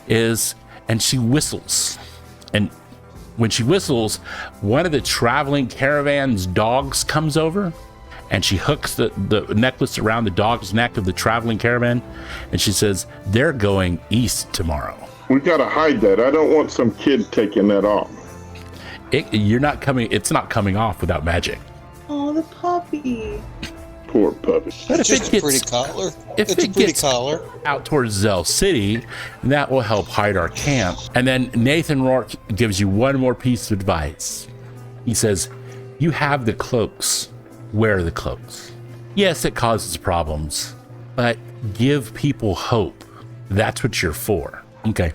Speaker 2: is, and she whistles. And when she whistles, one of the traveling caravan's dogs comes over, and she hooks the necklace around the dog's neck of the traveling caravan, and she says, they're going east tomorrow.
Speaker 4: We've got to hide that. I don't want some kid taking that off.
Speaker 2: It's not coming off without magic.
Speaker 7: Oh, the puppy.
Speaker 4: Poor puppy.
Speaker 5: But if it gets pretty collar, it's a pretty collar
Speaker 2: out towards Zell City, that will help hide our camp. And then Nathan Rourke gives you one more piece of advice. He says, you have the cloaks. Wear the cloaks. Yes, it causes problems, but give people hope. That's what you're for. Okay.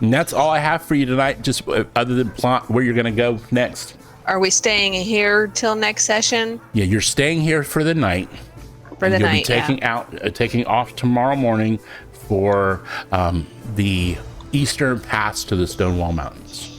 Speaker 2: And that's all I have for you tonight, just other than plot where you're going to go next.
Speaker 6: Are we staying here till next session?
Speaker 2: Yeah, you're staying here for the night.
Speaker 6: For the night,
Speaker 2: You'll be taking off tomorrow morning for the eastern pass to the Stonewall Mountains.